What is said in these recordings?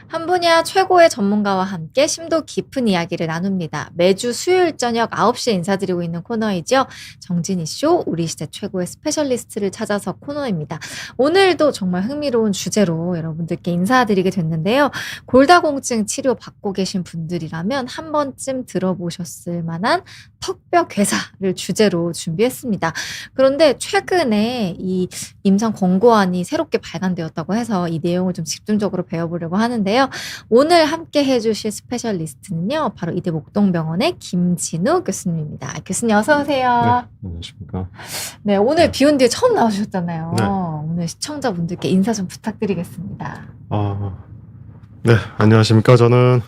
한 분야 최고의 전문가와 함께 심도 깊은 이야기를 나눕니다. 매주 수요일 저녁 9시에 인사드리고 있는 코너이죠. 정진희 쇼, 우리 시대 최고의 스페셜리스트를 찾아서 코너입니다. 오늘도 정말 흥미로운 주제로 여러분들께 인사드리게 됐는데요. 골다공증 치료 받고 계신 분들이라면 한 번쯤 들어보셨을 만한 턱뼈 괴사를 주제로 준비했습니다. 그런데 최근에 이 임상 권고안이 새롭게 발간되었다고 해서 이 내용을 좀 집중적으로 배워보려고 하는데요. 오늘 함께 해주실 스페셜리스트는요. 바로 이대 목동병원의 김진우 교수님입니다. 교수님 어서 오세요. 네, 안녕하십니까. 네, 오늘 비온 뒤에 처음 나오셨잖아요. 네. 오늘 시청자분들께 인사 좀 부탁드리겠습니다. 네, 안녕하십니까. 저는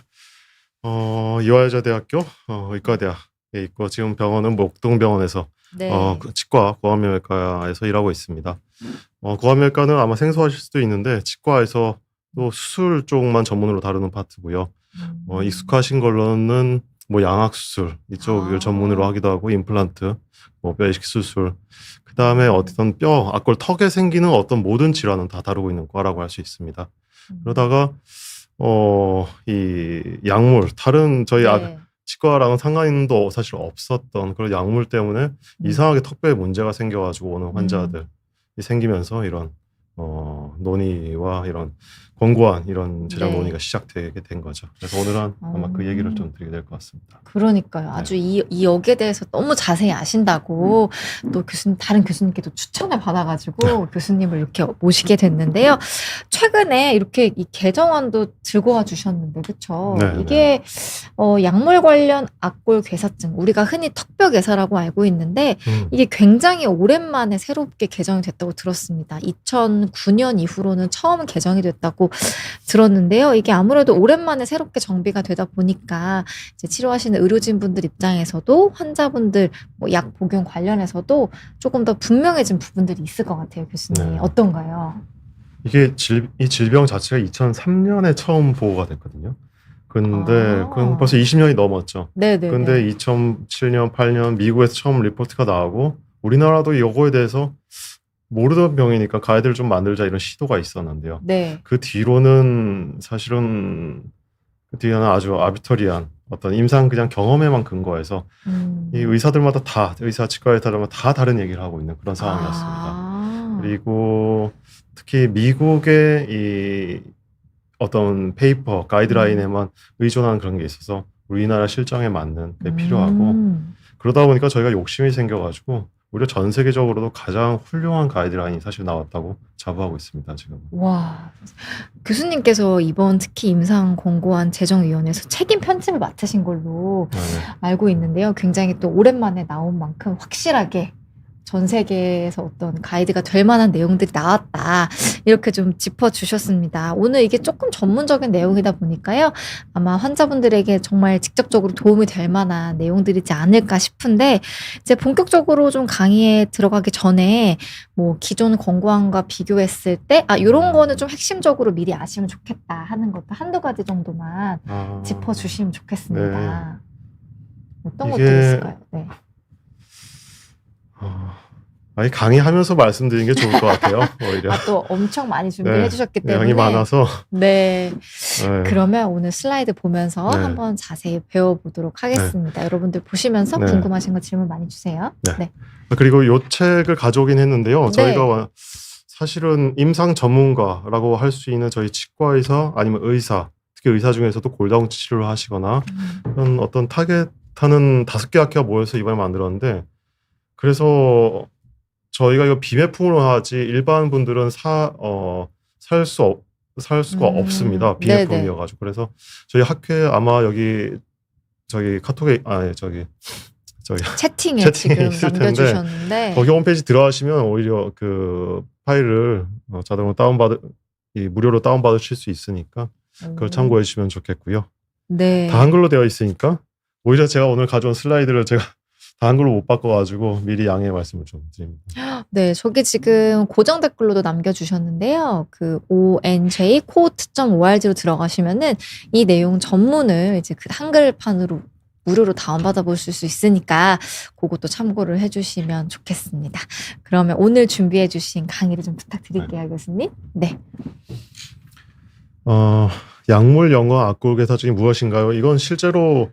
이화여자대학교 의과대학에 있고 지금 병원은 목동병원에서 네. 치과 고환면외과에서 일하고 있습니다. 고환면외과는 아마 생소하실 수도 있는데 치과에서 또 수술 쪽만 전문으로 다루는 파트고요. 익숙하신 걸로는 뭐 양악수술 이쪽을 전문으로 하기도 하고 임플란트, 뭐 뼈이식 수술, 그 다음에 어떤 뼈, 악골, 턱에 생기는 어떤 모든 질환은 다 다루고 있는 과라고 할 수 있습니다. 그러다가 이 약물, 다른 저희 네. 치과랑은 상관도 사실 없었던 그런 약물 때문에 이상하게 턱뼈에 문제가 생겨가지고 오는 환자들이 생기면서 이런 논의와 이런 권고안 이런 제작 네. 논의가 시작되게 된 거죠. 그래서 오늘은 아마 그 얘기를 좀 드리게 될 것 같습니다. 그러니까요. 아주 이 역에 대해서 너무 자세히 아신다고 또 다른 교수님께도 추천을 받아가지고 교수님을 이렇게 모시게 됐는데요. 최근에 이렇게 이 개정안도 들고 와 주셨는데, 그쵸? 네, 이게 약물 관련 악골 괴사증, 우리가 흔히 턱뼈 괴사라고 알고 있는데 이게 굉장히 오랜만에 새롭게 개정이 됐다고 들었습니다. 2009년 이후로는 처음 개정이 됐다고 들었는데요. 이게 아무래도 오랜만에 새롭게 정비가 되다 보니까 이제 치료하시는 의료진분들 입장에서도 환자분들 뭐 약 복용 관련해서도 조금 더 분명해진 부분들이 있을 것 같아요, 교수님. 네. 어떤가요? 이게 이 질병 자체가 2003년에 처음 보고가 됐거든요. 근데 그건 벌써 20년이 넘었죠. 네네. 근데 2007년, 8년 미국에서 처음 리포트가 나오고 우리나라도 이거에 대해서 모르던 병이니까 가이드를 좀 만들자 이런 시도가 있었는데요. 네. 그 뒤로는 사실은 그 뒤에는 아주 아비터리한 어떤 임상 그냥 경험에만 근거해서 이 의사들마다 다 치과 의사들마다 다 다른 얘기를 하고 있는 그런 상황이었습니다. 그리고 특히 미국의 이 어떤 페이퍼 가이드라인에만 의존하는 그런 게 있어서 우리나라 실정에 맞는 게 필요하고 그러다 보니까 저희가 욕심이 생겨가지고 오히려 전 세계적으로도 가장 훌륭한 가이드라인이 사실 나왔다고 자부하고 있습니다, 지금. 와, 교수님께서 이번 특히 임상 권고안 제정위원회에서 책임 편집을 맡으신 걸로 알고 있는데요. 굉장히 또 오랜만에 나온 만큼 확실하게 전 세계에서 어떤 가이드가 될 만한 내용들이 나왔다. 이렇게 좀 짚어주셨습니다. 오늘 이게 조금 전문적인 내용이다 보니까요. 아마 환자분들에게 정말 직접적으로 도움이 될 만한 내용들이지 않을까 싶은데 이제 본격적으로 좀 강의에 들어가기 전에 뭐 기존 권고안과 비교했을 때 이런 거는 좀 핵심적으로 미리 아시면 좋겠다 하는 것도 한두 가지 정도만 짚어주시면 좋겠습니다. 어떤 것들이 있을까요? 네. 아니 강의하면서 말씀드리는 게 좋을 것 같아요. 오히려. 또 엄청 많이 준비해 주셨기 때문에. 양이 많아서. 네. 그러면 오늘 슬라이드 보면서 한번 자세히 배워보도록 하겠습니다. 여러분들 보시면서 궁금하신 거 질문 많이 주세요. 네. 그리고 이 책을 가져오긴 했는데요. 저희가 사실은 임상 전문가라고 할 수 있는 저희 치과의사 아니면 의사, 특히 의사 중에서도 골다공증 치료를 하시거나 그런 어떤 타겟하는 5개 학회가 모여서 이번에 만들었는데 그래서 저희가 이거 비매품으로 하지 일반 분들은 살 수가 없습니다. 비매품이어가지고. 그래서 저희 학회 아마 여기 카톡에 채팅에 지금 있을 남겨주셨는데 거기 홈페이지 들어가시면 오히려 그 파일을 자동으로 무료로 다운받으실 수 있으니까 그걸 참고해 주시면 좋겠고요. 네. 다 한글로 되어 있으니까 오히려 제가 오늘 가져온 슬라이드를 제가 다 한글로 못 바꿔가지고 미리 양해의 말씀을 좀 드립니다. 네, 저기 지금 고정 댓글로도 남겨주셨는데요. 그 onjquote.org로 들어가시면은 이 내용 전문을 이제 그 한글판으로 무료로 다운받아 보실 수 있으니까 그것도 참고를 해주시면 좋겠습니다. 그러면 오늘 준비해 주신 강의를 좀 부탁드릴게요, 교수님. 네. 약물 연관 악골괴사증이 무엇인가요? 이건 실제로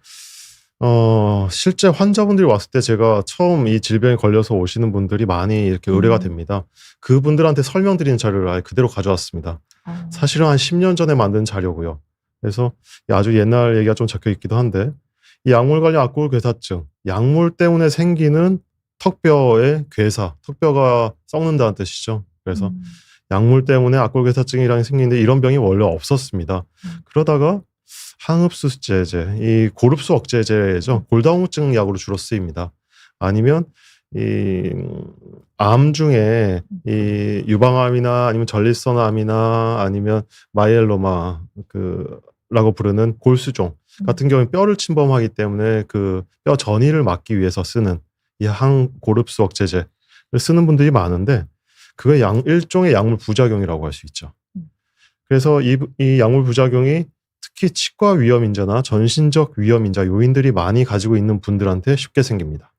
실제 환자분들이 왔을 때 제가 처음 이 질병에 걸려서 오시는 분들이 많이 이렇게 의뢰가 됩니다. 그분들한테 설명드리는 자료를 아예 그대로 가져왔습니다. 사실은 한 10년 전에 만든 자료고요. 그래서 아주 옛날 얘기가 좀 적혀 있기도 한데 이 약물 관련 악골괴사증, 약물 때문에 생기는 턱뼈의 괴사, 턱뼈가 썩는다는 뜻이죠. 그래서 약물 때문에 악골괴사증이라는 게 생기는데 이런 병이 원래 없었습니다. 그러다가 항흡수제제, 이 고릅수 억제제죠. 골다공증 약으로 주로 쓰입니다. 아니면 이 암 중에 이 유방암이나 아니면 전립선암이나 아니면 마이엘로마 라고 부르는 골수종 같은 경우는 뼈를 침범하기 때문에 그 뼈 전이를 막기 위해서 쓰는 이 항고릅수 억제제를 쓰는 분들이 많은데 그게 일종의 약물 부작용이라고 할 수 있죠. 그래서 이 약물 부작용이 특히 치과 위험인자나 전신적 위험인자 요인들이 많이 가지고 있는 분들한테 쉽게 생깁니다.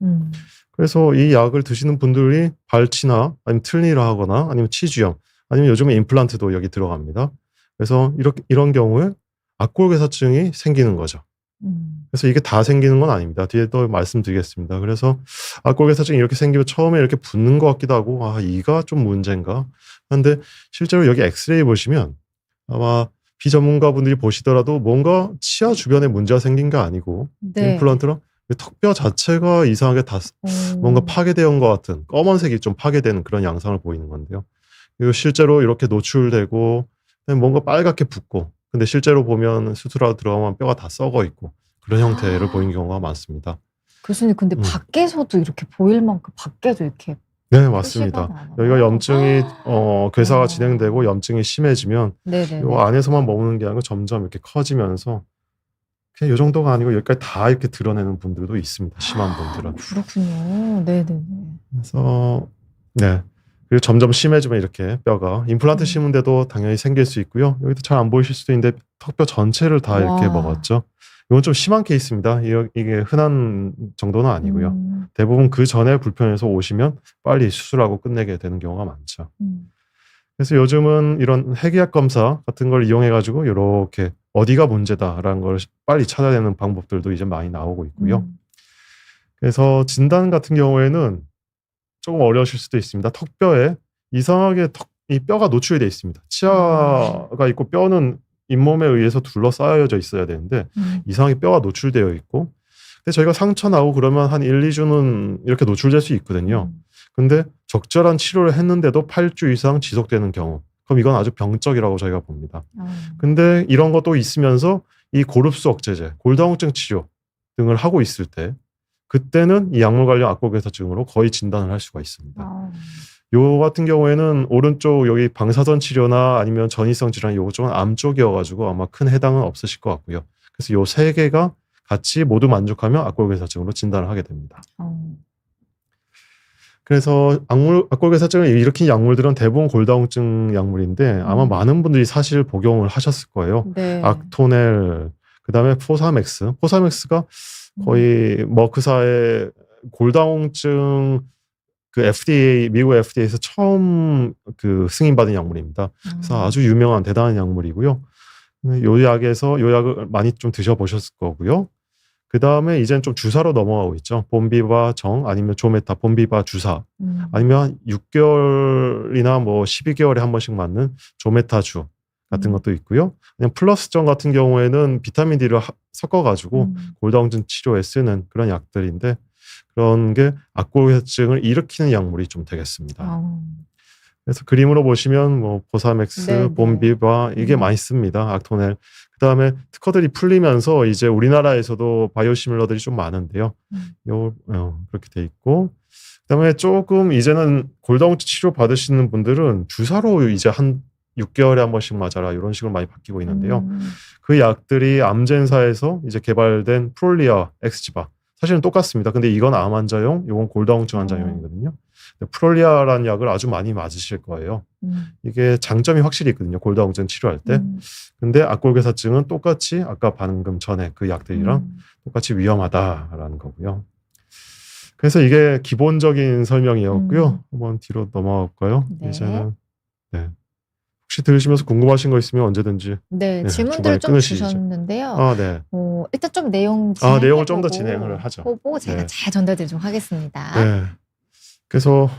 그래서 이 약을 드시는 분들이 발치나 아니면 틀니를 하거나 아니면 치주염 아니면 요즘에 임플란트도 여기 들어갑니다. 그래서 이런 경우에 악골괴사증이 생기는 거죠. 그래서 이게 다 생기는 건 아닙니다. 뒤에 또 말씀드리겠습니다. 그래서 악골괴사증이 이렇게 생기면 처음에 이렇게 붓는 것 같기도 하고 이가 좀 문제인가? 그런데 실제로 여기 엑스레이 보시면 아마 비전문가분들이 보시더라도 뭔가 치아 주변에 문제가 생긴 게 아니고 임플란트랑 턱뼈 자체가 이상하게 다 뭔가 파괴된 것 같은 검은색이 좀 파괴되는 그런 양상을 보이는 건데요. 그리고 실제로 이렇게 노출되고 뭔가 빨갛게 붓고 근데 실제로 보면 수술하러 들어가면 뼈가 다 썩어 있고 그런 형태를 보이는 경우가 많습니다. 교수님 근데 밖에서도 이렇게 보일 만큼 밖에도 이렇게 네, 맞습니다. 여기가 염증이 괴사가 진행되고 염증이 심해지면 요 안에서만 머무는 게 아니고 점점 이렇게 커지면서 그냥 이 정도가 아니고 여기까지 다 이렇게 드러내는 분들도 있습니다. 심한 분들은. 그렇군요. 네네네. 그래서 네. 그리고 점점 심해지면 이렇게 뼈가 임플란트 심은데도 당연히 생길 수 있고요. 여기도 잘 안 보이실 수도 있는데 턱뼈 전체를 다 이렇게 먹었죠. 이건 좀 심한 케이스입니다. 이게 흔한 정도는 아니고요. 대부분 그 전에 불편해서 오시면 빨리 수술하고 끝내게 되는 경우가 많죠. 그래서 요즘은 이런 핵의학 검사 같은 걸 이용해가지고 이렇게 어디가 문제다라는 걸 빨리 찾아내는 방법들도 이제 많이 나오고 있고요. 그래서 진단 같은 경우에는 조금 어려우실 수도 있습니다. 턱뼈에 이상하게 이 뼈가 노출이 되어 있습니다. 치아가 있고 뼈는 잇몸에 의해서 둘러싸여져 있어야 되는데 이상하게 뼈가 노출되어 있고 근데 저희가 상처 나고 그러면 한 1, 2주는 이렇게 노출될 수 있거든요. 근데 적절한 치료를 했는데도 8주 이상 지속되는 경우 그럼 이건 아주 병적이라고 저희가 봅니다. 근데 이런 것도 있으면서 이 고릅수 억제제, 골다공증 치료 등을 하고 있을 때 그때는 이 약물 관련 악골괴사증으로 거의 진단을 할 수가 있습니다. 요 같은 경우에는 오른쪽 여기 방사선 치료나 아니면 전이성 질환 요거 쪽은 암 쪽이어가지고 아마 큰 해당은 없으실 것 같고요. 그래서 요 세 개가 같이 모두 만족하면 악골괴사증으로 진단을 하게 됩니다. 그래서 악골괴사증을 일으킨 약물들은 대부분 골다공증 약물인데 아마 많은 분들이 사실 복용을 하셨을 거예요. 네. 악토넬, 그다음에 포사맥스. 포사맥스가 거의 머크사의 골다공증 그 FDA 미국 FDA에서 처음 그 승인받은 약물입니다. 그래서 아주 유명한 대단한 약물이고요. 요 약을 많이 좀 드셔보셨을 거고요. 그 다음에 이제는 좀 주사로 넘어가고 있죠. 봄비바 정 아니면 조메타, 봄비바 주사 아니면 6개월이나 뭐 12개월에 한 번씩 맞는 조메타주 같은 것도 있고요. 그냥 플러스정 같은 경우에는 비타민 D를 섞어가지고 골다공증 치료에 쓰는 그런 약들인데 그런 게 악골괴사증을 일으키는 약물이 좀 되겠습니다. 그래서 그림으로 보시면 뭐 보사맥스, 봄비바 이게 많이 씁니다. 악토넬. 그다음에 특허들이 풀리면서 이제 우리나라에서도 바이오시밀러들이 좀 많은데요. 그렇게 돼 있고 그다음에 조금 이제는 골다공증 치료 받으시는 분들은 주사로 이제 한 6개월에 한 번씩 맞아라 이런 식으로 많이 바뀌고 있는데요. 그 약들이 암젠사에서 이제 개발된 프롤리아 엑스지바 사실은 똑같습니다. 근데 이건 암 환자용, 이건 골다공증 환자용이거든요. 프롤리아라는 약을 아주 많이 맞으실 거예요. 이게 장점이 확실히 있거든요. 골다공증 치료할 때. 근데 악골괴사증은 똑같이 아까 방금 전에 그 약들이랑 똑같이 위험하다라는 거고요. 그래서 이게 기본적인 설명이었고요. 한번 뒤로 넘어갈까요? 이제는 혹시 혹시 들으시면서 궁금하신 거 있으면 언제든지 네, 네, 질문들을 중간에 좀 끊으시죠. 주셨는데요. 네. 일단 좀 내용 내용을 좀 더 진행해보고 진행을 하죠. 제가 네. 잘 전달드리도록 하겠습니다. 네. 그래서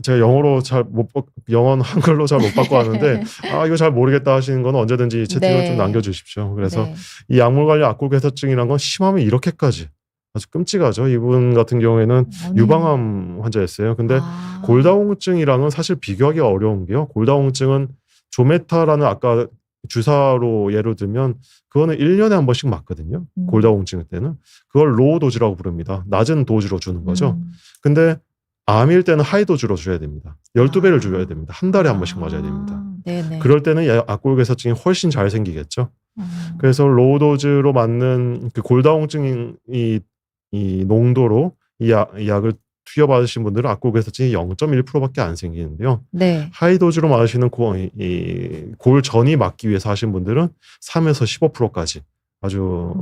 제가 영어로 영어는 한글로 잘 못 바꿔 하는데 이거 잘 모르겠다 하시는 건 언제든지 채팅을 좀 네. 남겨주십시오. 그래서 네. 이 약물 관련 악골괴사증이란 건 심하면 이렇게까지 아주 끔찍하죠. 이분 같은 경우에는 아니. 유방암 환자였어요. 근데 아. 골다공증이랑은 사실 비교하기 어려운 게요. 골다공증은 조메타라는 아까 주사로 예로 들면 그거는 1년에 한 번씩 맞거든요. 골다공증 때는. 그걸 로우 도즈라고 부릅니다. 낮은 도즈로 주는 거죠. 근데 암일 때는 하이 도즈로 줘야 됩니다. 12배를 줘야 됩니다. 한 달에 한 번씩 맞아야 됩니다. 네네. 그럴 때는 악골괴사증이 훨씬 잘 생기겠죠. 그래서 로우 도즈로 맞는 그 골다공증 이 농도로 이 약을 투여받으신 분들은 악골괴사증이 0.1%밖에 안 생기는데요. 네. 하이 도즈로 맞으시는 골전이 맞기 위해서 하신 분들은 3에서 15%까지 아주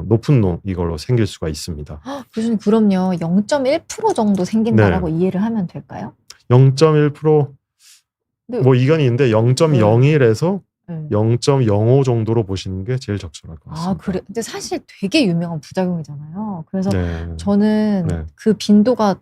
높은 이걸로 생길 수가 있습니다. 교수님, 그럼요. 0.1% 정도 생긴다라고 이해를 하면 될까요? 0.1% 네. 뭐 이견이 있는데 0.01에서 0.05 정도로 보시는 게 제일 적절할 것 같습니다. 그래. 근데 사실 되게 유명한 부작용이잖아요. 그래서 네. 저는 그 빈도가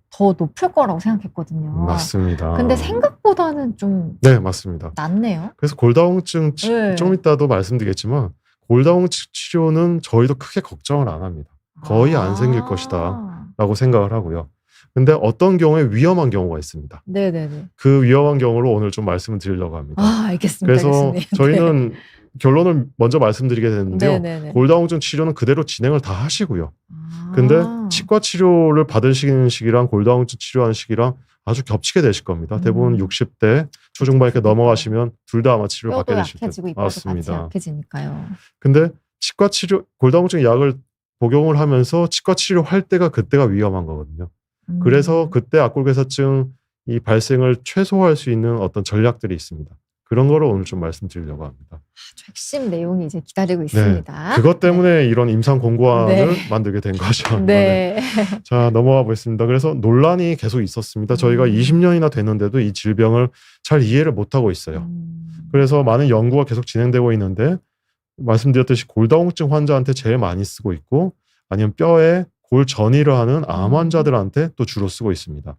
더 높을 거라고 생각했거든요. 맞습니다. 근데 생각보다는 좀 맞습니다. 낫네요. 그래서 골다공증 좀 이따도 말씀드리겠지만 골다공증 치료는 저희도 크게 걱정을 안 합니다. 거의 안 생길 것이다 라고 생각을 하고요. 근데 어떤 경우에 위험한 경우가 있습니다. 네네네. 그 위험한 경우로 오늘 좀 말씀을 드리려고 합니다. 알겠습니다. 그래서 교수님. 저희는 결론을 먼저 말씀드리게 되는데요. 네네네. 골다공증 치료는 그대로 진행을 다 하시고요. 근데 치과 치료를 받으시는 시기랑 골다공증 치료하는 시기랑 아주 겹치게 되실 겁니다. 대부분 60대 초중반 이렇게 넘어가시면 둘 다 아마 치료를 받게 되실 뼈도 약해지고 거예요. 이빨도 같이 약해지니까요. 근데 치과 치료, 골다공증 약을 복용을 하면서 치과 치료할 때가 그때가 위험한 거거든요. 그래서 그때 악골괴사증 이 발생을 최소화할 수 있는 어떤 전략들이 있습니다. 그런 거를 오늘 좀 말씀드리려고 합니다. 아주 핵심 내용이 이제 기다리고 있습니다. 그것 때문에 이런 임상 공고안을 만들게 된 거죠. 자, 넘어가 보겠습니다. 그래서 논란이 계속 있었습니다. 저희가 20년이나 됐는데도 이 질병을 잘 이해를 못하고 있어요. 그래서 많은 연구가 계속 진행되고 있는데 말씀드렸듯이 골다공증 환자한테 제일 많이 쓰고 있고 아니면 뼈에 골 전이를 하는 암 환자들한테 또 주로 쓰고 있습니다.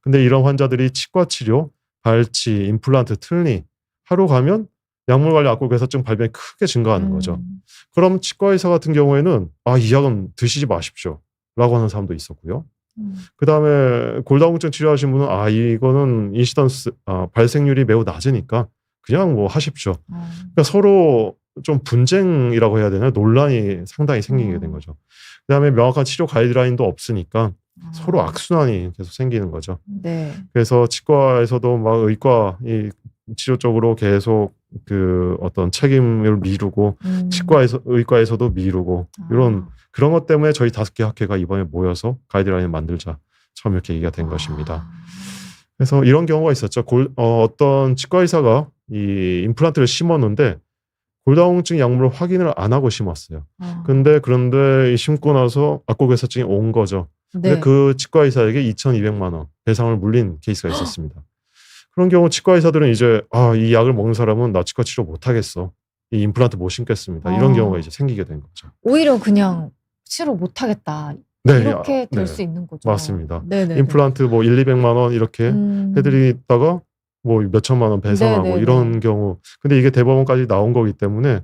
근데 이런 환자들이 치과 치료, 발치, 임플란트, 틀니 하러 가면 약물 관련 악골괴사증 발병이 크게 증가하는 거죠. 그럼 치과 의사 같은 경우에는 이 약은 드시지 마십시오 라고 하는 사람도 있었고요. 그 다음에 골다공증 치료하신 분은 이거는 인시던스 발생률이 매우 낮으니까 그냥 뭐 하십시오. 그러니까 서로 좀 분쟁이라고 해야 되나 논란이 상당히 생기게 된 거죠. 그 다음에 명확한 치료 가이드라인도 없으니까 서로 악순환이 계속 생기는 거죠. 그래서 치과에서도 막 의과 이 치료 쪽으로 계속 그 어떤 책임을 미루고 의과에서도 미루고 그런 것 때문에 저희 5개 학회가 이번에 모여서 가이드라인을 만들자 처음 이렇게 얘기가 된 것입니다. 그래서 이런 경우가 있었죠. 어떤 치과 의사가 이 임플란트를 심었는데 골다공증 약물을 확인을 안 하고 심었어요. 그런데 심고 나서 악골괴사증이 온 거죠. 근데 그 치과 의사에게 2,200만 원 배상을 물린 케이스가 있었습니다. 그런 경우 치과 의사들은 이제 이 약을 먹는 사람은 나 치과 치료 못 하겠어. 이 임플란트 못 심겠습니다. 이런 경우가 이제 생기게 된 거죠. 오히려 그냥 치료 못 하겠다. 이렇게 될 수 있는 거죠. 맞습니다. 임플란트 뭐 1,200만 원 이렇게 해드리다가 뭐 몇천만 원 배상하고 이런 경우. 근데 이게 대법원까지 나온 거기 때문에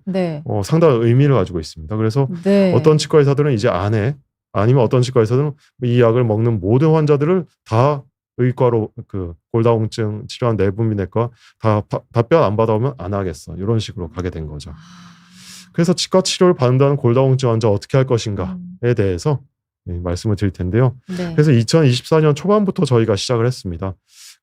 상당한 의미를 가지고 있습니다. 그래서 어떤 치과 의사들은 이제 안 해. 아니면 어떤 치과 의사들은 이 약을 먹는 모든 환자들을 다 의과로 그 골다공증 치료한 내분비내과 다 답변 안 받아오면 안 하겠어. 이런 식으로 가게 된 거죠. 그래서 치과 치료를 받는다는 골다공증 환자 어떻게 할 것인가에 대해서 말씀을 드릴 텐데요. 그래서 2024년 초반부터 저희가 시작을 했습니다.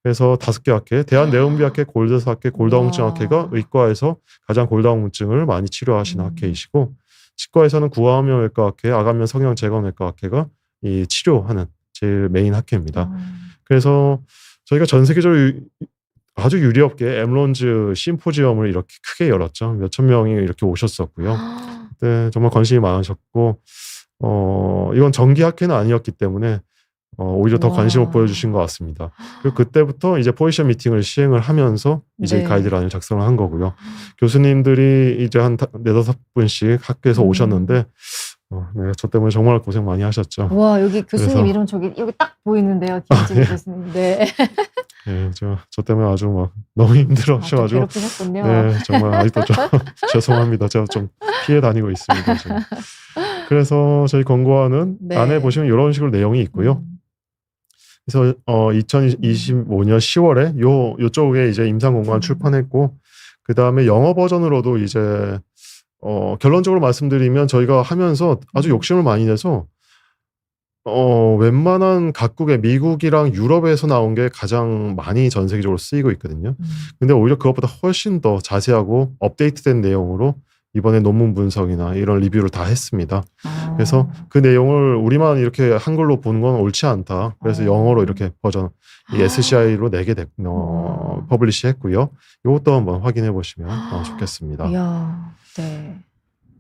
그래서 5개 학회, 대한내분비학회, 골드사학회, 골다공증학회가 의과에서 가장 골다공증을 많이 치료하시는 학회이시고 치과에서는 구강암염외과학회, 아간면 성형재건외과학회가 이 치료하는 제일 메인 학회입니다. 그래서 저희가 전 세계적으로 아주 유례없게 엠론즈 심포지엄을 이렇게 크게 열었죠. 몇천 명이 이렇게 오셨었고요. 그때 정말 관심이 많으셨고 이건 정기 학회는 아니었기 때문에 오히려 더 와. 관심을 보여주신 것 같습니다. 그리고 그때부터 이제 포지션 미팅을 시행을 하면서 이제 네. 가이드라인을 작성을 한 거고요. 교수님들이 이제 한 4-5분씩 학교에서 오셨는데 네, 저 때문에 정말 고생 많이 하셨죠. 와, 여기 교수님 그래서- 이름 저기 여기 딱 보이는데요. 김진희 예. 교수님. 네. 네, 저 때문에 아주 막 너무 아, 또 힘들어하셔가지고 괴롭히셨군요. 네, 정말 아직도 좀 죄송합니다. 제가 좀 피해 다니고 있습니다. 지금. 그래서 저희 권고안은 네. 안에 보시면 이런 식으로 내용이 있고요. 그래서 2025년 10월에 요쪽에 이제 임상공고안 출판했고, 그 다음에 영어 버전으로도 이제 결론적으로 말씀드리면 저희가 하면서 아주 욕심을 많이 내서 웬만한 각국의 미국이랑 유럽에서 나온 게 가장 많이 전 세계적으로 쓰이고 있거든요. 근데 오히려 그것보다 훨씬 더 자세하고 업데이트된 내용으로 이번에 논문 분석이나 이런 리뷰를 다 했습니다. 그래서 그 내용을 우리만 이렇게 한글로 보는 건 옳지 않다. 그래서 영어로 이렇게 버전 이 SCI로 내게 퍼블리시 했고요. 이것도 한번 확인해 보시면 좋겠습니다. 이야, 네.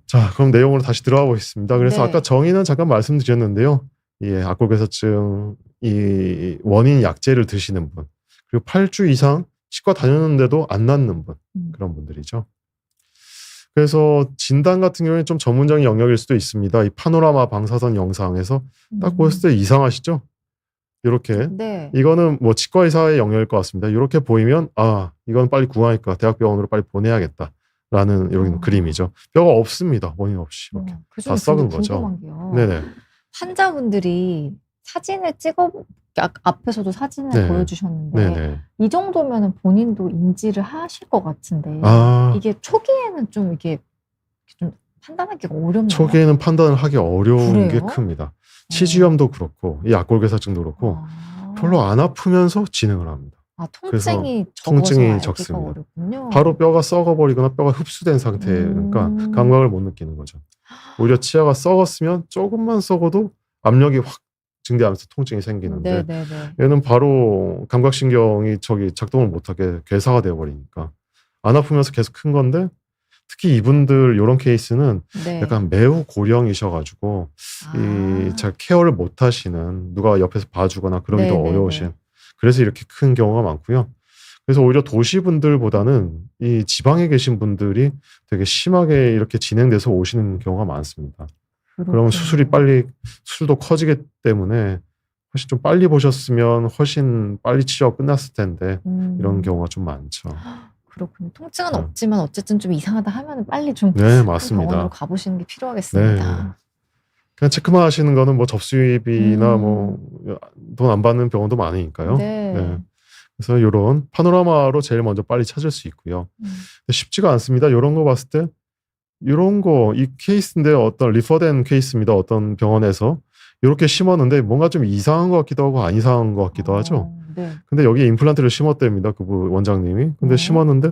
자, 그럼 내용으로 다시 들어가 보겠습니다. 그래서 네. 아까 정의는 잠깐 말씀드렸는데요. 예, 악골괴사증 이 원인 약제를 드시는 분, 그리고 8주 이상 치과 다녔는데도 안 낫는 분, 그런 분들이죠. 그래서 진단 같은 경우에는 좀 전문적인 영역일 수도 있습니다. 이 파노라마 방사선 영상에서 딱 보셨을 때 이상하시죠? 이렇게. 네. 이거는 뭐 치과 의사의 영역일 것 같습니다. 이렇게 보이면 이건 빨리 구강외과 대학병원으로 빨리 보내야겠다라는 이런 그림이죠. 뼈가 없습니다. 원인 없이 이렇게 다 썩은 거죠. 궁금한 게요. 네네. 환자분들이 사진을 앞에서도 사진을 네. 보여주셨는데 네네. 이 정도면 본인도 인지를 하실 것 같은데 이게 초기에는 좀 이게 좀 판단하기가 어렵나요? 초기에는 판단을 하기 어려운 그래요? 게 큽니다. 치주염도 그렇고 이 악골괴사증도 그렇고 별로 안 아프면서 진행을 합니다. 통증이 적어서 통증이 알기가 적습니다. 어렵군요. 바로 뼈가 썩어버리거나 뼈가 흡수된 상태니까 감각을 못 느끼는 거죠. 오히려 치아가 썩었으면 조금만 썩어도 압력이 확 증대하면서 통증이 생기는데 네네네. 얘는 바로 감각신경이 작동을 못하게 괴사가 되어버리니까 안 아프면서 계속 큰 건데, 특히 이분들 이런 케이스는 네. 약간 매우 고령이셔가지고 잘 케어를 못 하시는, 누가 옆에서 봐주거나 그러기도 네네네. 어려우신, 그래서 이렇게 큰 경우가 많고요. 그래서 오히려 도시분들보다는 이 지방에 계신 분들이 되게 심하게 이렇게 진행돼서 오시는 경우가 많습니다. 그러면 수술도 커지기 때문에 훨씬 좀 빨리 보셨으면 훨씬 빨리 치료가 끝났을 텐데 이런 경우가 좀 많죠. 그렇군요. 통증은 없지만 어쨌든 좀 이상하다 하면 빨리 좀 네, 큰 맞습니다. 병원으로 가보시는 게 필요하겠습니다. 그냥 체크만 하시는 거는 뭐 접수비나 뭐 돈 안 받는 병원도 많으니까요. 네. 그래서 이런 파노라마로 제일 먼저 빨리 찾을 수 있고요. 근데 쉽지가 않습니다. 이런 거 봤을 때 이 케이스인데 어떤 리퍼된 케이스입니다. 어떤 병원에서 이렇게 심었는데 뭔가 좀 이상한 것 같기도 하고 안 이상한 것 같기도 하죠. 네. 근데 여기에 임플란트를 심었답니다. 그 원장님이. 근데 심었는데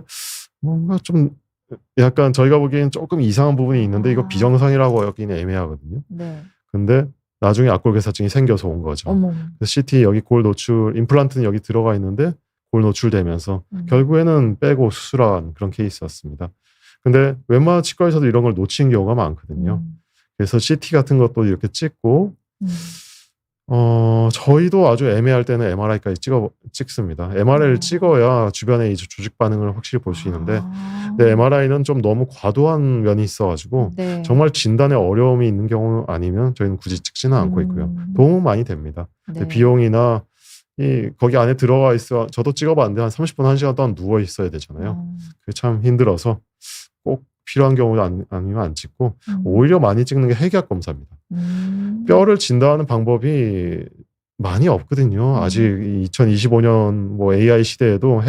뭔가 좀 약간 저희가 보기엔 조금 이상한 부분이 있는데 이거 비정상이라고 여기는 애매하거든요. 네. 근데 나중에 악골괴사증이 생겨서 온 거죠. 어머. 그래서 CT 여기 골 노출, 임플란트는 여기 들어가 있는데 골 노출되면서 결국에는 빼고 수술한 그런 케이스였습니다. 근데 웬만한 치과에서도 이런 걸 놓친 경우가 많거든요. 그래서 CT 같은 것도 이렇게 찍고 저희도 아주 애매할 때는 MRI까지 찍습니다. MRI를 찍어야 주변에 이제 조직 반응을 확실히 볼 수 있는데, 근데 MRI는 좀 너무 과도한 면이 있어가지고 네. 정말 진단에 어려움이 있는 경우 아니면 저희는 굳이 찍지는 않고 있고요. 도움은 많이 됩니다. 근데 비용이나 거기 안에 들어가 있어, 저도 찍어봤는데 한 30분, 1시간 동안 누워 있어야 되잖아요. 그게 참 힘들어서 꼭 필요한 경우 아니면 안 찍고 오히려 많이 찍는 게 핵약 검사입니다. 뼈를 진단하는 방법이 많이 없거든요. 아직 2025년 뭐 AI 시대에도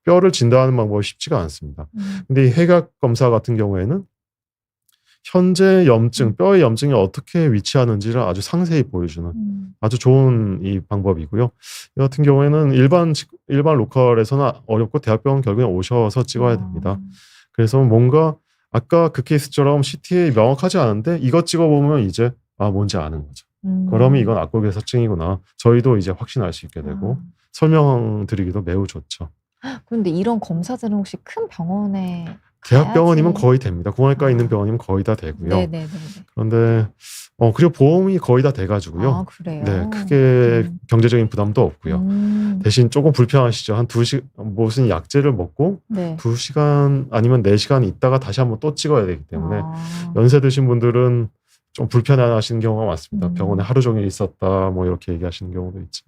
뼈를 진단하는 방법이 쉽지가 않습니다. 근데 이 핵약 검사 같은 경우에는 현재 염증, 뼈의 염증이 어떻게 위치하는지를 아주 상세히 보여주는 아주 좋은 이 방법이고요. 이 같은 경우에는 일반 로컬에서는 어렵고 대학병원 결국에 오셔서 찍어야 됩니다. 그래서 뭔가 아까 그 케이스처럼 CT에 명확하지 않은데 이거 찍어보면 이제 뭔지 아는 거죠. 그러면 이건 악골괴사증이구나. 저희도 이제 확신할 수 있게 되고 설명드리기도 매우 좋죠. 그런데 이런 검사들은 혹시 큰 병원에 대학병원이면 가야지. 거의 됩니다. 공환과 있는 병원이면 거의 다 되고요. 네네네. 그런데 그리고 보험이 거의 다 돼가지고요. 아, 그래요? 네, 크게 경제적인 부담도 없고요. 대신 조금 불편하시죠. 한 2시간 무슨 약제를 먹고 네. 2시간 아니면 4시간 있다가 다시 한번 또 찍어야 되기 때문에 아. 연세 드신 분들은 좀 불편해하시는 경우가 많습니다. 음. 병원에 하루 종일 있었다 뭐 이렇게 얘기하시는 경우도 있죠.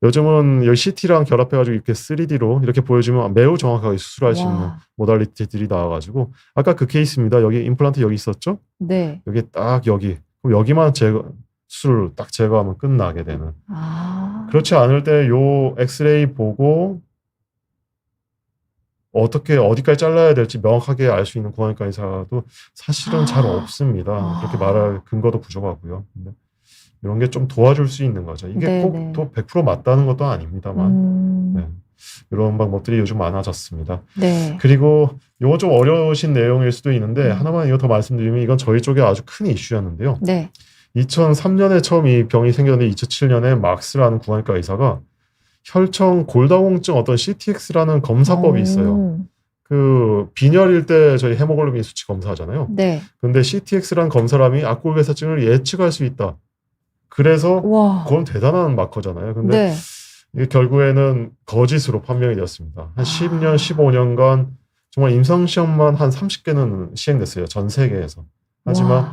요즘은 여기 CT랑 결합해가지고 이렇게 3D로 이렇게 보여주면 매우 정확하게 수술할 수 있는 와. 모달리티들이 나와가지고 아까 그 케이스입니다. 여기 임플란트 여기 있었죠? 네. 여기 딱 여기 그럼 여기만 수술 딱 제거하면 끝나게 되는. 아. 그렇지 않을 때 요 엑스레이 보고 어떻게 어디까지 잘라야 될지 명확하게 알 수 있는 고환과 의사도 사실은 잘 없습니다. 그렇게 말할 근거도 부족하고요. 근데 이런 게 좀 도와줄 수 있는 거죠. 이게 네네. 꼭 또 100% 맞다는 것도 아닙니다만 네. 이런 방법들이 요즘 많아졌습니다. 네. 그리고 이거 좀 어려우신 내용일 수도 있는데 하나만 이거 더 말씀드리면 이건 저희 쪽에 아주 큰 이슈였는데요. 네. 2003년에 처음 이 병이 생겼는데 2007년에 막스라는 구안과 의사가 혈청 골다공증 어떤 CTX라는 검사법이 있어요. 그 빈혈일 때 저희 헤모글로빈 수치 검사하잖아요. 네. 근데 CTX라는 검사람이 악골괴사증을 예측할 수 있다. 그래서 와. 그건 대단한 마커잖아요. 근데 네. 이게 결국에는 거짓으로 판명이 되었습니다. 한 10년, 15년간 정말 임상시험만 한 30개는 시행됐어요. 전 세계에서. 하지만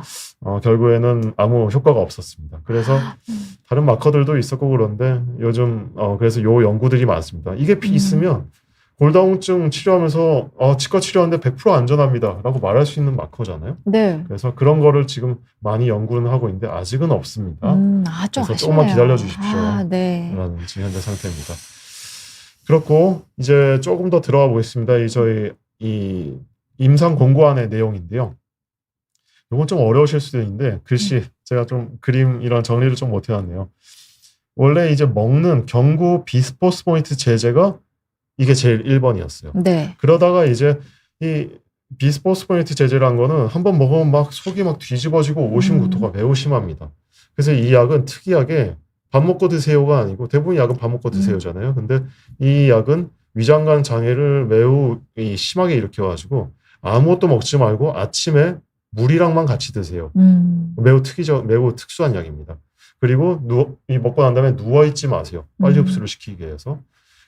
결국에는 아무 효과가 없었습니다. 그래서 다른 마커들도 있었고 그런데 요즘 그래서 요 연구들이 많습니다. 이게 있으면 골다공증 치료하면서 치과 치료하는데 100% 안전합니다 라고 말할 수 있는 마커잖아요. 네. 그래서 그런 거를 지금 많이 연구는 하고 있는데 아직은 없습니다. 좀 그래서 아쉽네요. 조금만 기다려 주십시오. 네. 라는 지금 현재 상태입니다. 그렇고 이제 조금 더 들어가 보겠습니다. 저희 이 임상 권고안의 내용인데요. 이건 좀 어려우실 수도 있는데 글씨 제가 좀 그림 이런 정리를 좀 못 해놨네요. 원래 이제 먹는 경구 비스포스포이트 제제가 이게 제일 1번이었어요. 네. 그러다가 이제 이 비스포스포이트 제제란 거는 한번 먹으면 막 속이 막 뒤집어지고 오심구토가 매우 심합니다. 그래서 이 약은 특이하게 밥 먹고 드세요가 아니고 대부분 약은 밥 먹고 드세요잖아요. 근데 이 약은 위장관 장애를 매우 심하게 일으켜가지고 아무것도 먹지 말고 아침에 물이랑만 같이 드세요. 매우 특수한 약입니다. 그리고 먹고 난 다음에 누워있지 마세요. 빨리 흡수를 시키기 위해서.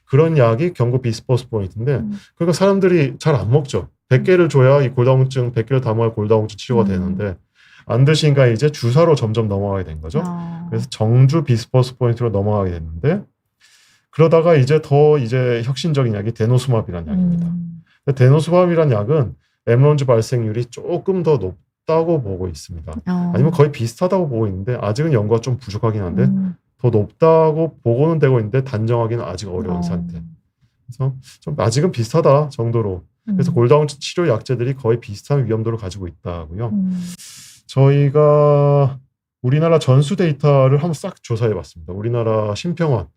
그런 약이 경구 비스포스포이트인데 그러니까 사람들이 잘 안 먹죠. 100개를 줘야 이 골다공증 100개를 다 먹어야 골다공증 치료가 되는데 안 드시니까 이제 주사로 점점 넘어가게 된 거죠. 그래서 정주 비스포스포이트로 넘어가게 됐는데 그러다가 이제 더 혁신적인 약이 데노스마비라는 약입니다. 데노스마비라는 약은 엠론즈 발생률이 조금 더 높다고 보고 있습니다. 아니면 거의 비슷하다고 보고 있는데 아직은 연구가 좀 부족하긴 한데 더 높다고 보고는 되고 있는데 단정하기는 아직 어려운 상태. 그래서 좀 아직은 비슷하다 정도로. 그래서 골다공증 치료 약제들이 거의 비슷한 위험도를 가지고 있다고요. 저희가 우리나라 전수 데이터를 한번 싹 조사해봤습니다. 우리나라 심평원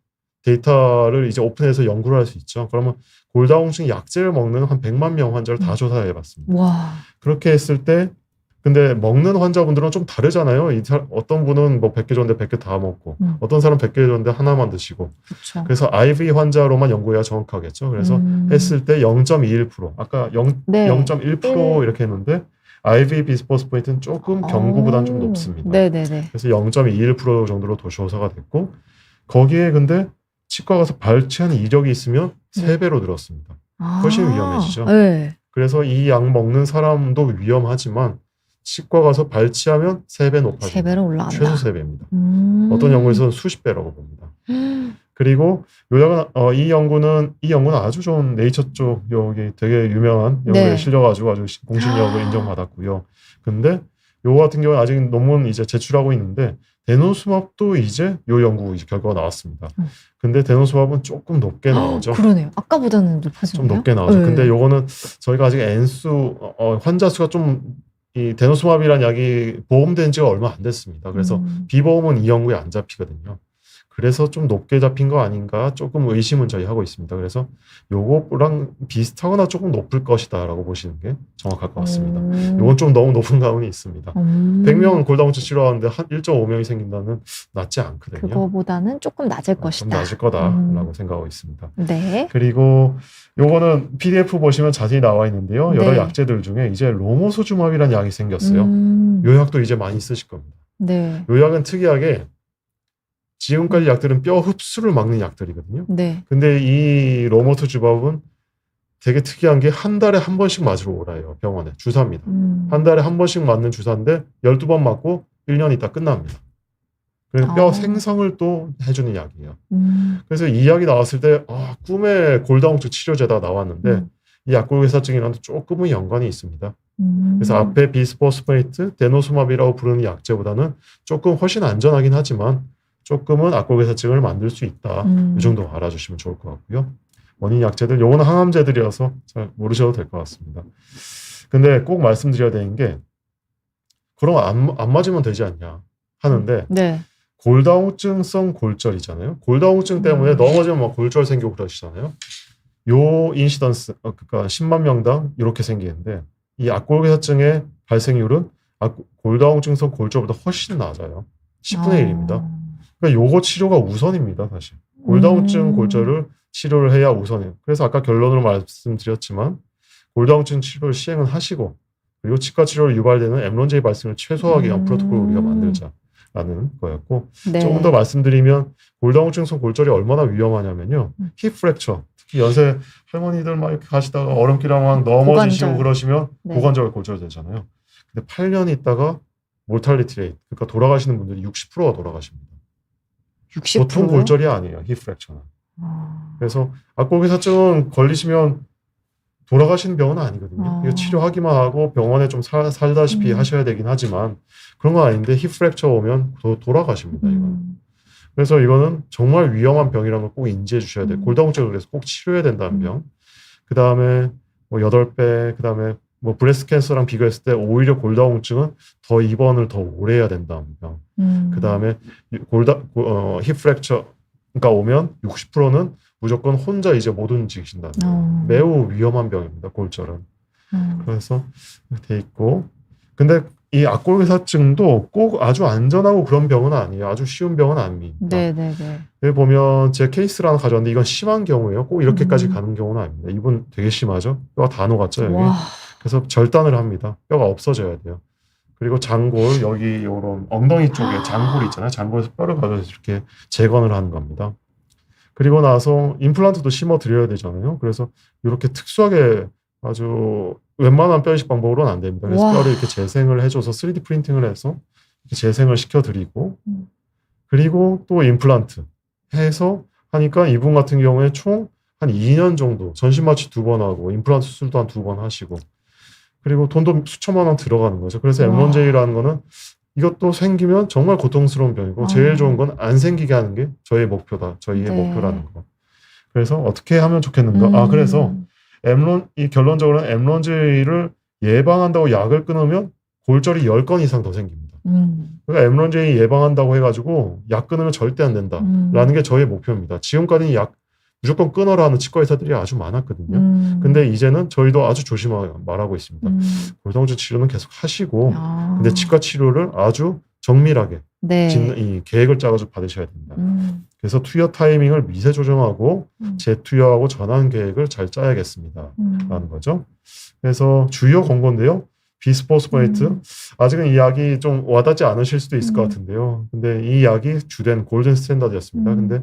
데이터를 이제 오픈해서 연구를 할 수 있죠. 그러면 골다공증 약제를 먹는 한 100만 명 환자를 다 조사해봤습니다. 와. 그렇게 했을 때 근데 먹는 환자분들은 좀 다르잖아요. 어떤 분은 뭐 100개 줬는데 100개 다 먹고 어떤 사람은 100개 줬는데 하나만 드시고. 그쵸. 그래서 IV 환자로만 연구해야 정확하겠죠. 그래서 했을 때 0.21% 아까 0.1% 이렇게 했는데 IV 비스포스포이트는 조금 경구보다는 좀 높습니다. 네네네. 그래서 0.21% 정도로 조사가 됐고 거기에 근데 치과 가서 발치하는 이력이 있으면 3배로 늘었습니다. 훨씬 위험해지죠. 네. 그래서 이 약 먹는 사람도 위험하지만 치과 가서 발치하면 3배 높아집니다. 3배로 올라간다. 최소 3배입니다. 어떤 연구에서는 수십 배라고 봅니다. 그리고 이 연구는 아주 좋은 네이처 쪽 여기 되게 유명한 연구에 실려가지고 아주 공신력을 인정받았고요. 근데 요거 같은 경우는 아직 논문 이제 제출하고 있는데 데노스맙도 이제 요 연구 결과가 나왔습니다. 근데 데노스맙은 조금 높게 나오죠. 그러네요. 아까보다는 높아졌네요. 좀 높게 나오죠. 근데 요거는 저희가 아직 N수 환자 수가 좀 이 데노스맙이라는 약이 보험된 지가 얼마 안 됐습니다. 그래서 비보험은 이 연구에 안 잡히거든요. 그래서 좀 높게 잡힌 거 아닌가 조금 의심은 저희 하고 있습니다. 그래서 요거랑 비슷하거나 조금 높을 것이다라고 보시는 게 정확할 것 같습니다. 요건 좀 너무 높은 감이 있습니다. 100명은 골다공증 치료하는데 한 1.5명이 생긴다는 낮지 않거든요. 그거보다는 조금 낮을 좀 것이다. 낮을 거다라고 생각하고 있습니다. 네. 그리고 요거는 PDF 보시면 자세히 나와 있는데요. 여러 네. 약제들 중에 이제 로모소주맙이라는 약이 생겼어요. 요 약도 이제 많이 쓰실 겁니다. 네. 요 약은 특이하게 지금까지 약들은 뼈 흡수를 막는 약들이거든요. 네. 근데 이 로모소주맙은 되게 특이한 게 한 달에 한 번씩 맞으러 오라요. 병원에 주사입니다. 한 달에 한 번씩 맞는 주사인데 12번 맞고 1년 있다 끝납니다. 그래서 뼈 생성을 또 해주는 약이에요. 그래서 이 약이 나왔을 때 꿈에 골다공증 치료제다 나왔는데 이 약골괴사증이랑 조금은 연관이 있습니다. 그래서 앞에 비스포스포네이트, 데노소맙이라고 부르는 약제보다는 조금 훨씬 안전하긴 하지만 조금은 악골괴사증을 만들 수 있다. 이 정도 알아주시면 좋을 것 같고요. 원인 약제들, 요거는 항암제들이어서 잘 모르셔도 될 것 같습니다. 근데 꼭 말씀드려야 되는 게 그럼 안 맞으면 되지 않냐 하는데 네. 골다공증성 골절이잖아요. 골다공증 때문에 넘어지면 막 골절 생기고 그러시잖아요. 요 인시던스, 그러니까 10만 명당 이렇게 생기는데 이 악골괴사증의 발생률은 골다공증성 골절보다 훨씬 낮아요. 10분의 1입니다. 그러니까 요거 치료가 우선입니다, 사실. 골다공증 골절을 치료를 해야 우선이에요. 그래서 아까 결론으로 말씀드렸지만 골다공증 치료를 시행은 하시고 그리고 치과 치료로 유발되는 엠론제이 발생을 최소화하기 위한 프로토콜을 우리가 만들자라는 거였고 네. 조금 더 말씀드리면 골다공증성 골절이 얼마나 위험하냐면요. 힙 프랙처, 특히 연세 할머니들 막 이렇게 가시다가 얼음길에 막 넘어지시고 고관절. 그러시면 네. 고관절 골절 되잖아요. 근데 8년 있다가 몰탈리티 레이트, 그러니까 돌아가시는 분들이 60%가 돌아가십니다. 60%요? 보통 골절이 아니에요. 힙 프랙처는. 그래서 악골괴사증은 걸리시면 돌아가시는 병은 아니거든요. 이거 치료하기만 하고 병원에 좀 살다시피 하셔야 되긴 하지만 그런 건 아닌데 힙 프랙처 오면 돌아가십니다. 이거는. 그래서 이거는 정말 위험한 병이라는 걸 꼭 인지해 주셔야 돼요. 골다공증을 그래서 꼭 치료해야 된다는 병. 그 다음에 뭐 8배, 그 다음에 뭐 브레스트 캔서랑 비교했을 때 오히려 골다공증은 더 입원을 더 오래 해야 된다는 병. 그 다음에 힙 프랙처가 오면 60%는 무조건 혼자 이제 못 움직이신다는 거예요. 매우 위험한 병입니다. 골절은. 그래서 돼 있고, 근데 이 악골괴사증도 꼭 아주 안전하고 그런 병은 아니에요. 아주 쉬운 병은 아닙니다. 네네네. 여기 보면 제 케이스를 하나 가져왔는데 이건 심한 경우예요. 꼭 이렇게까지 가는 경우는 아닙니다. 이분 되게 심하죠. 뼈가 다 녹았죠 여기. 와. 그래서 절단을 합니다. 뼈가 없어져야 돼요. 그리고 장골, 여기 요런 엉덩이 쪽에 장골이 있잖아요. 장골에서 뼈를 가져서 이렇게 재건을 하는 겁니다. 그리고 나서 임플란트도 심어 드려야 되잖아요. 그래서 이렇게 특수하게 아주 웬만한 뼈 이식 방법으로는 안 됩니다. 그래서 와. 뼈를 이렇게 재생을 해줘서 3D 프린팅을 해서 이렇게 재생을 시켜드리고 그리고 또 임플란트 해서 하니까 이분 같은 경우에 총 한 2년 정도 전신 마취 2번 하고 임플란트 수술도 한 2번 하시고 그리고 돈도 수천만 원 들어가는 거죠. 그래서 엠론제이라는 거는 이것도 생기면 정말 고통스러운 병이고 제일 좋은 건 안 생기게 하는 게 저희의 목표다. 저희의 목표라는 거. 그래서 어떻게 하면 좋겠는가? 그래서 이 결론적으로는 엠론제이를 예방한다고 약을 끊으면 골절이 10건 이상 더 생깁니다. 그러니까 엠론제이 예방한다고 해가지고 약 끊으면 절대 안 된다라는 게 저의 목표입니다. 지금까지는 약 무조건 끊어라 하는 치과 의사들이 아주 많았거든요. 근데 이제는 저희도 아주 조심하게 말하고 있습니다. 골다공증 치료는 계속 하시고 근데 치과 치료를 아주 정밀하게 네. 이 계획을 짜가지고 받으셔야 됩니다. 그래서 투여 타이밍을 미세 조정하고 재투여하고 전환 계획을 잘 짜야겠습니다. 라는 거죠. 그래서 주요 권고인데요. 비스포스포네이트. 아직은 이 약이 좀 와닿지 않으실 수도 있을 것 같은데요. 근데 이 약이 주된 골든 스탠다드였습니다. 근데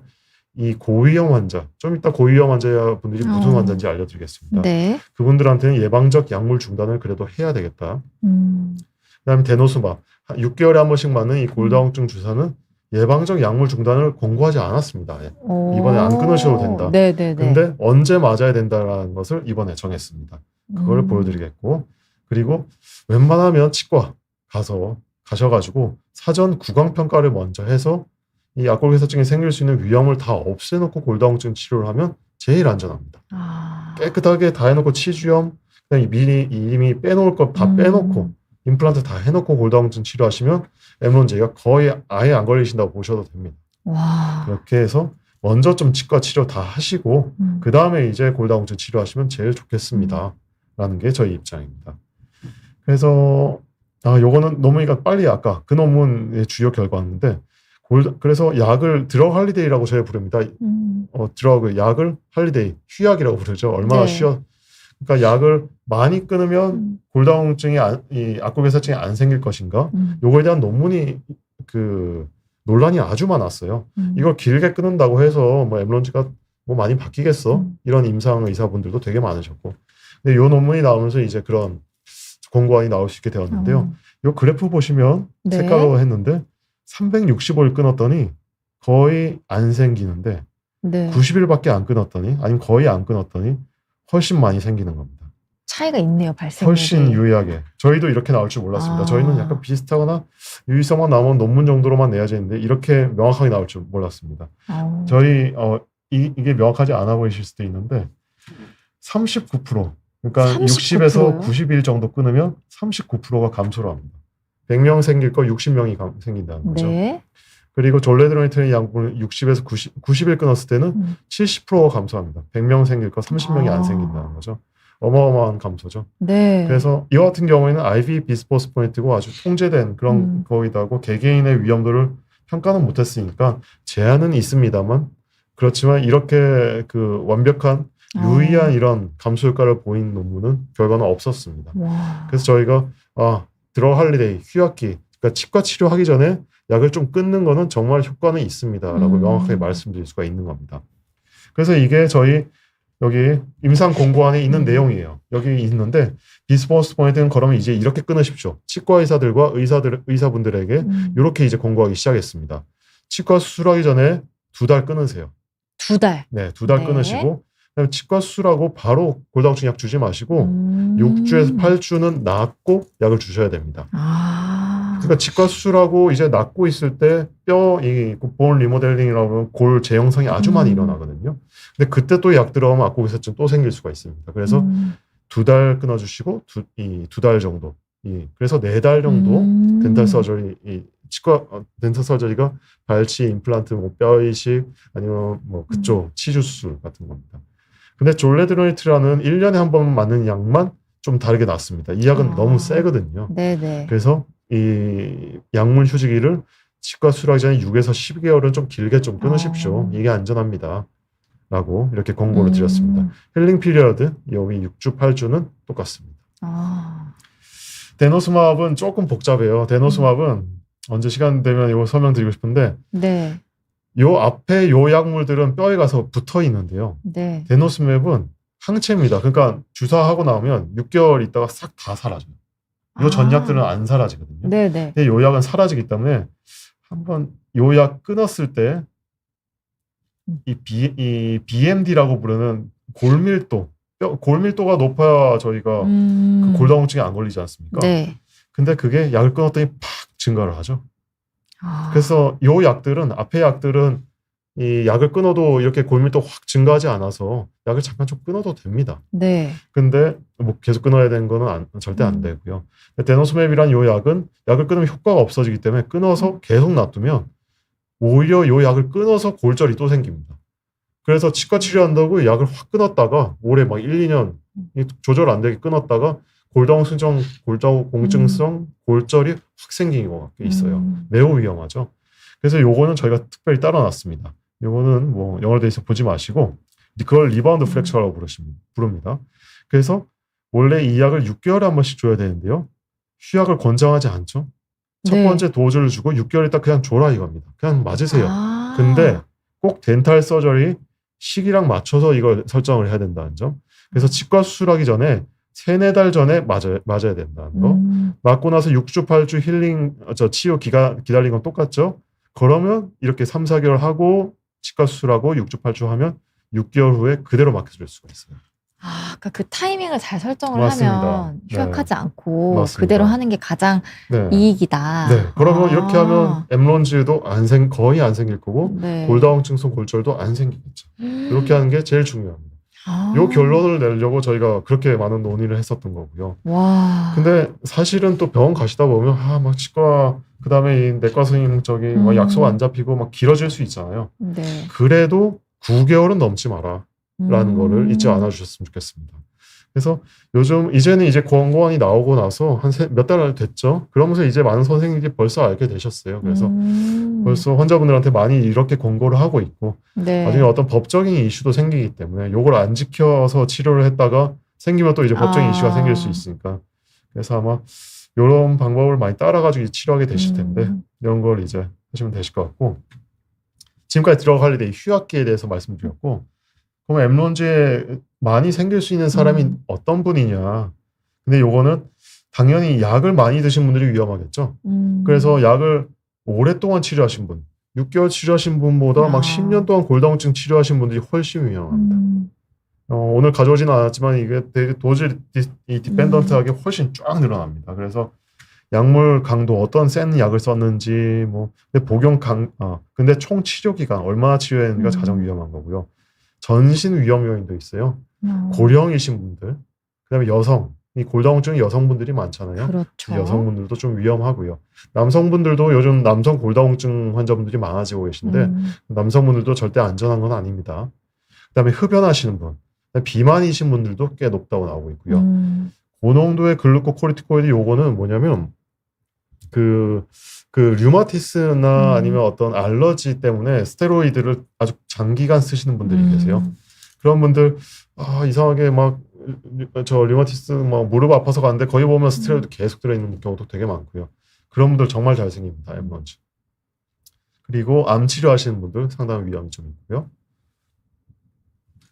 이 고위험 환자, 좀 이따 고위험 환자분들이 무슨 환자인지 알려드리겠습니다. 네. 그분들한테는 예방적 약물 중단을 그래도 해야 되겠다. 그다음에 데노스마, 6개월에 한 번씩 맞는 이 골다공증 주사는 예방적 약물 중단을 권고하지 않았습니다. 이번에 안 끊으셔도 된다. 네네네. 근데 언제 맞아야 된다라는 것을 이번에 정했습니다. 그걸 보여드리겠고 그리고 웬만하면 치과 가셔가지고 사전 구강평가를 먼저 해서 이 악골괴사증이 생길 수 있는 위험을 다 없애놓고 골다공증 치료를 하면 제일 안전합니다. 깨끗하게 다 해놓고 치주염, 그냥 미리 이미 빼놓을 것 다 빼놓고 임플란트 다 해놓고 골다공증 치료하시면 엠론제이가 거의 아예 안 걸리신다고 보셔도 됩니다. 와. 그렇게 해서 먼저 좀 치과 치료 다 하시고 그 다음에 이제 골다공증 치료하시면 제일 좋겠습니다. 라는 게 저희 입장입니다. 그래서 요거는 논문이가 빨리 아까 그 논문의 주요 결과인데 그래서 약을 드러그 할리데이라고 저희 부릅니다. 드러그 약을 할리데이 휴약이라고 부르죠. 얼마나 네. 그러니까 약을 많이 끊으면 골다공증이 이 악골괴사증이 안 생길 것인가? 요거에 대한 논문이 논란이 아주 많았어요. 이걸 길게 끊는다고 해서 뭐 엠런지가 뭐 많이 바뀌겠어? 이런 임상 의사분들도 되게 많으셨고. 근데 요 논문이 나오면서 이제 그런 권고안이 나올 수 있게 되었는데요. 요 그래프 보시면 네. 색깔로 했는데 365일 끊었더니 거의 안 생기는데 네. 90일밖에 안 끊었더니 아니면 거의 안 끊었더니 훨씬 많이 생기는 겁니다. 차이가 있네요, 발생률이. 훨씬 유의하게. 저희도 이렇게 나올 줄 몰랐습니다. 저희는 약간 비슷하거나 유의성만 나오면 논문 정도로만 내야지 했는데 이렇게 명확하게 나올 줄 몰랐습니다. 저희 이게 명확하지 않아 보이실 수도 있는데 39% 그러니까 60에서 90일 정도 끊으면 39%가 감소를 합니다. 100명 생길 거 60명이 생긴다는 거죠. 네. 그리고 졸레드로니트린 약물을 60에서 90일 끊었을 때는 70%가 감소합니다. 100명 생길 거 30명이 안 생긴다는 거죠. 어마어마한 감소죠. 네. 그래서 이와 같은 경우에는 IV 비스포스포네트고 아주 통제된 그런 거이다고 개개인의 위험도를 평가는 못했으니까 제한은 있습니다만 그렇지만 이렇게 완벽한 유의한 이런 감소 효과를 보인 논문은 결과는 없었습니다. 와. 그래서 저희가 드러그 할리데이 휴약기 그러니까 치과 치료하기 전에 약을 좀 끊는 거는 정말 효과는 있습니다라고 명확하게 말씀드릴 수가 있는 겁니다. 그래서 이게 저희 여기 임상 공고안에 있는 내용이에요. 여기 있는데 비스포스포네트는 그러면 이제 이렇게 끊으십시오. 치과 의사들과 의사분들에게 이렇게 이제 공고하기 시작했습니다. 치과 수술하기 전에 2달 끊으세요. 2달. 네, 2달 끊으시고 그다음에 치과 수술하고 바로 골다공증 약 주지 마시고 6주에서 8주는 낫고 약을 주셔야 됩니다. 그러니까 치과 수술하고 이제 낫고 있을 때 본 리모델링이라고 하면 골 재형성이 아주 많이 일어나거든요. 근데 그때 또 약 들어가면 악골괴사증 또 생길 수가 있습니다. 그래서 2달 끊어주시고 2달 정도. 그래서 4달 정도 덴탈 서저리 치과 덴탈 서저리가 발치, 임플란트, 뭐 뼈 이식 아니면 뭐 그쪽 치주 수술 같은 겁니다. 근데 졸레드로니트라는 1년에 한 번 맞는 약만 좀 다르게 낫습니다. 이 약은 너무 세거든요. 네네. 그래서 이 약물 휴지기를 치과 수술하기 전에 6에서 12개월은 좀 길게 좀 끊으십시오. 이게 안전합니다. 라고 이렇게 권고를 드렸습니다. 힐링 피리어드 여기 6주, 8주는 똑같습니다. 데노스마브는 조금 복잡해요. 데노스마브는 언제 시간 되면 이거 설명드리고 싶은데 네. 요 앞에 요 약물들은 뼈에 가서 붙어 있는데요. 네. 데노스맵은 항체입니다. 그러니까 주사하고 나오면 6개월 있다가 싹 다 사라져요. 요 전약들은 안 사라지거든요. 네네. 근데 요 약은 사라지기 때문에 한번 요 약 끊었을 때 이 BMD라고 부르는 골밀도가 높아야 저희가 그 골다공증에 안 걸리지 않습니까? 네. 근데 그게 약을 끊었더니 팍 증가를 하죠. 그래서 요 약들은 앞에 약들은 이 약을 끊어도 이렇게 골밀도 확 증가하지 않아서 약을 잠깐 좀 끊어도 됩니다. 네. 근데 뭐 계속 끊어야 되는 거는 절대 안 되고요. 데노스맵이란 요 약은 약을 끊으면 효과가 없어지기 때문에 끊어서 계속 놔두면 오히려 요 약을 끊어서 골절이 또 생깁니다. 그래서 치과 치료한다고 약을 확 끊었다가 올해 막 1, 2년 조절 안 되게 끊었다가 골다공증성 골절이 확 생긴 것 같게 있어요. 매우 위험하죠. 그래서 요거는 저희가 특별히 따라놨습니다. 요거는 뭐 영어로 돼 있어 보지 마시고 그걸 리바운드 프랙처라고 부릅니다. 그래서 원래 이 약을 6개월에 한 번씩 줘야 되는데요. 휴약을 권장하지 않죠. 첫 번째 도즈를 주고 6개월 있다 그냥 줘라 이겁니다. 그냥 맞으세요. 근데 꼭 덴탈 서저리 시기랑 맞춰서 이걸 설정을 해야 된다는 점. 그래서 치과 수술하기 전에 3-4달 전에 맞아야 된다는 거. 맞고 나서 6주, 8주 힐링, 치유 기다린 건 똑같죠? 그러면 이렇게 3-4개월 하고 치과 수술하고 6주, 8주 하면 6개월 후에 그대로 맞춰줄 수가 있어요. 그러니까 그 타이밍을 잘 설정을 맞습니다. 하면 휴학하지 않고 맞습니다. 그대로 하는 게 가장 이익이다. 네. 그러면 이렇게 하면 엠런지도 거의 안 생길 거고 네. 골다공증성 골절도 안 생기겠죠. 이렇게 하는 게 제일 중요합니다. 요 결론을 내려고 저희가 그렇게 많은 논의를 했었던 거고요. 와. 근데 사실은 또 병원 가시다 보면 막 치과 그다음에 이 내과 선생님 막 약속 안 잡히고 막 길어질 수 있잖아요. 네. 그래도 9개월은 넘지 마라라는 거를 잊지 않아 주셨으면 좋겠습니다. 그래서 요즘 이제는 이제 권고안이 나오고 나서 한 몇 달 됐죠. 그러면서 이제 많은 선생님들이 벌써 알게 되셨어요. 그래서 벌써 환자분들한테 많이 이렇게 권고를 하고 있고 네. 나중에 어떤 법적인 이슈도 생기기 때문에 요걸 안 지켜서 치료를 했다가 생기면 또 이제 법적인 이슈가 생길 수 있으니까 그래서 아마 이런 방법을 많이 따라가지고 치료하게 되실 텐데 이런 걸 이제 하시면 되실 것 같고 지금까지 들어갈 일에 휴학기에 대해서 말씀드렸고 그럼 엠론즈에 많이 생길 수 있는 사람이 어떤 분이냐 근데 요거는 당연히 약을 많이 드신 분들이 위험하겠죠. 그래서 약을 오랫동안 치료하신 분 6개월 치료하신 분보다 막 10년 동안 골다공증 치료하신 분들이 훨씬 위험합니다. 오늘 가져오지는 않았지만 이게 되게 도질 디펜던트하게 훨씬 쫙 늘어납니다. 그래서 약물 강도 어떤 센 약을 썼는지 뭐 근데 근데 총 치료 기간 얼마나 치료했는지가 가장 위험한 거고요. 전신 위험 요인도 있어요. 고령이신 분들, 그다음에 여성, 이 골다공증 여성분들이 많잖아요. 그렇죠. 여성분들도 좀 위험하고요. 남성분들도 요즘 남성 골다공증 환자분들이 많아지고 계신데 남성분들도 절대 안전한 건 아닙니다. 그다음에 흡연하시는 분, 비만이신 분들도 꽤 높다고 나오고 있고요. 고농도의 글루코코르티코이드 요거는 뭐냐면 그 류마티스나 아니면 어떤 알러지 때문에 스테로이드를 아주 장기간 쓰시는 분들이 계세요. 그런 분들 이상하게 막 저 류마티스 막 무릎 아파서 가는데 거기 보면 스테로이드 계속 들어있는 경우도 되게 많고요. 그런 분들 정말 잘생깁니다. 엠런즈. 그리고 암 치료하시는 분들 상당히 위험이 좀 있고요.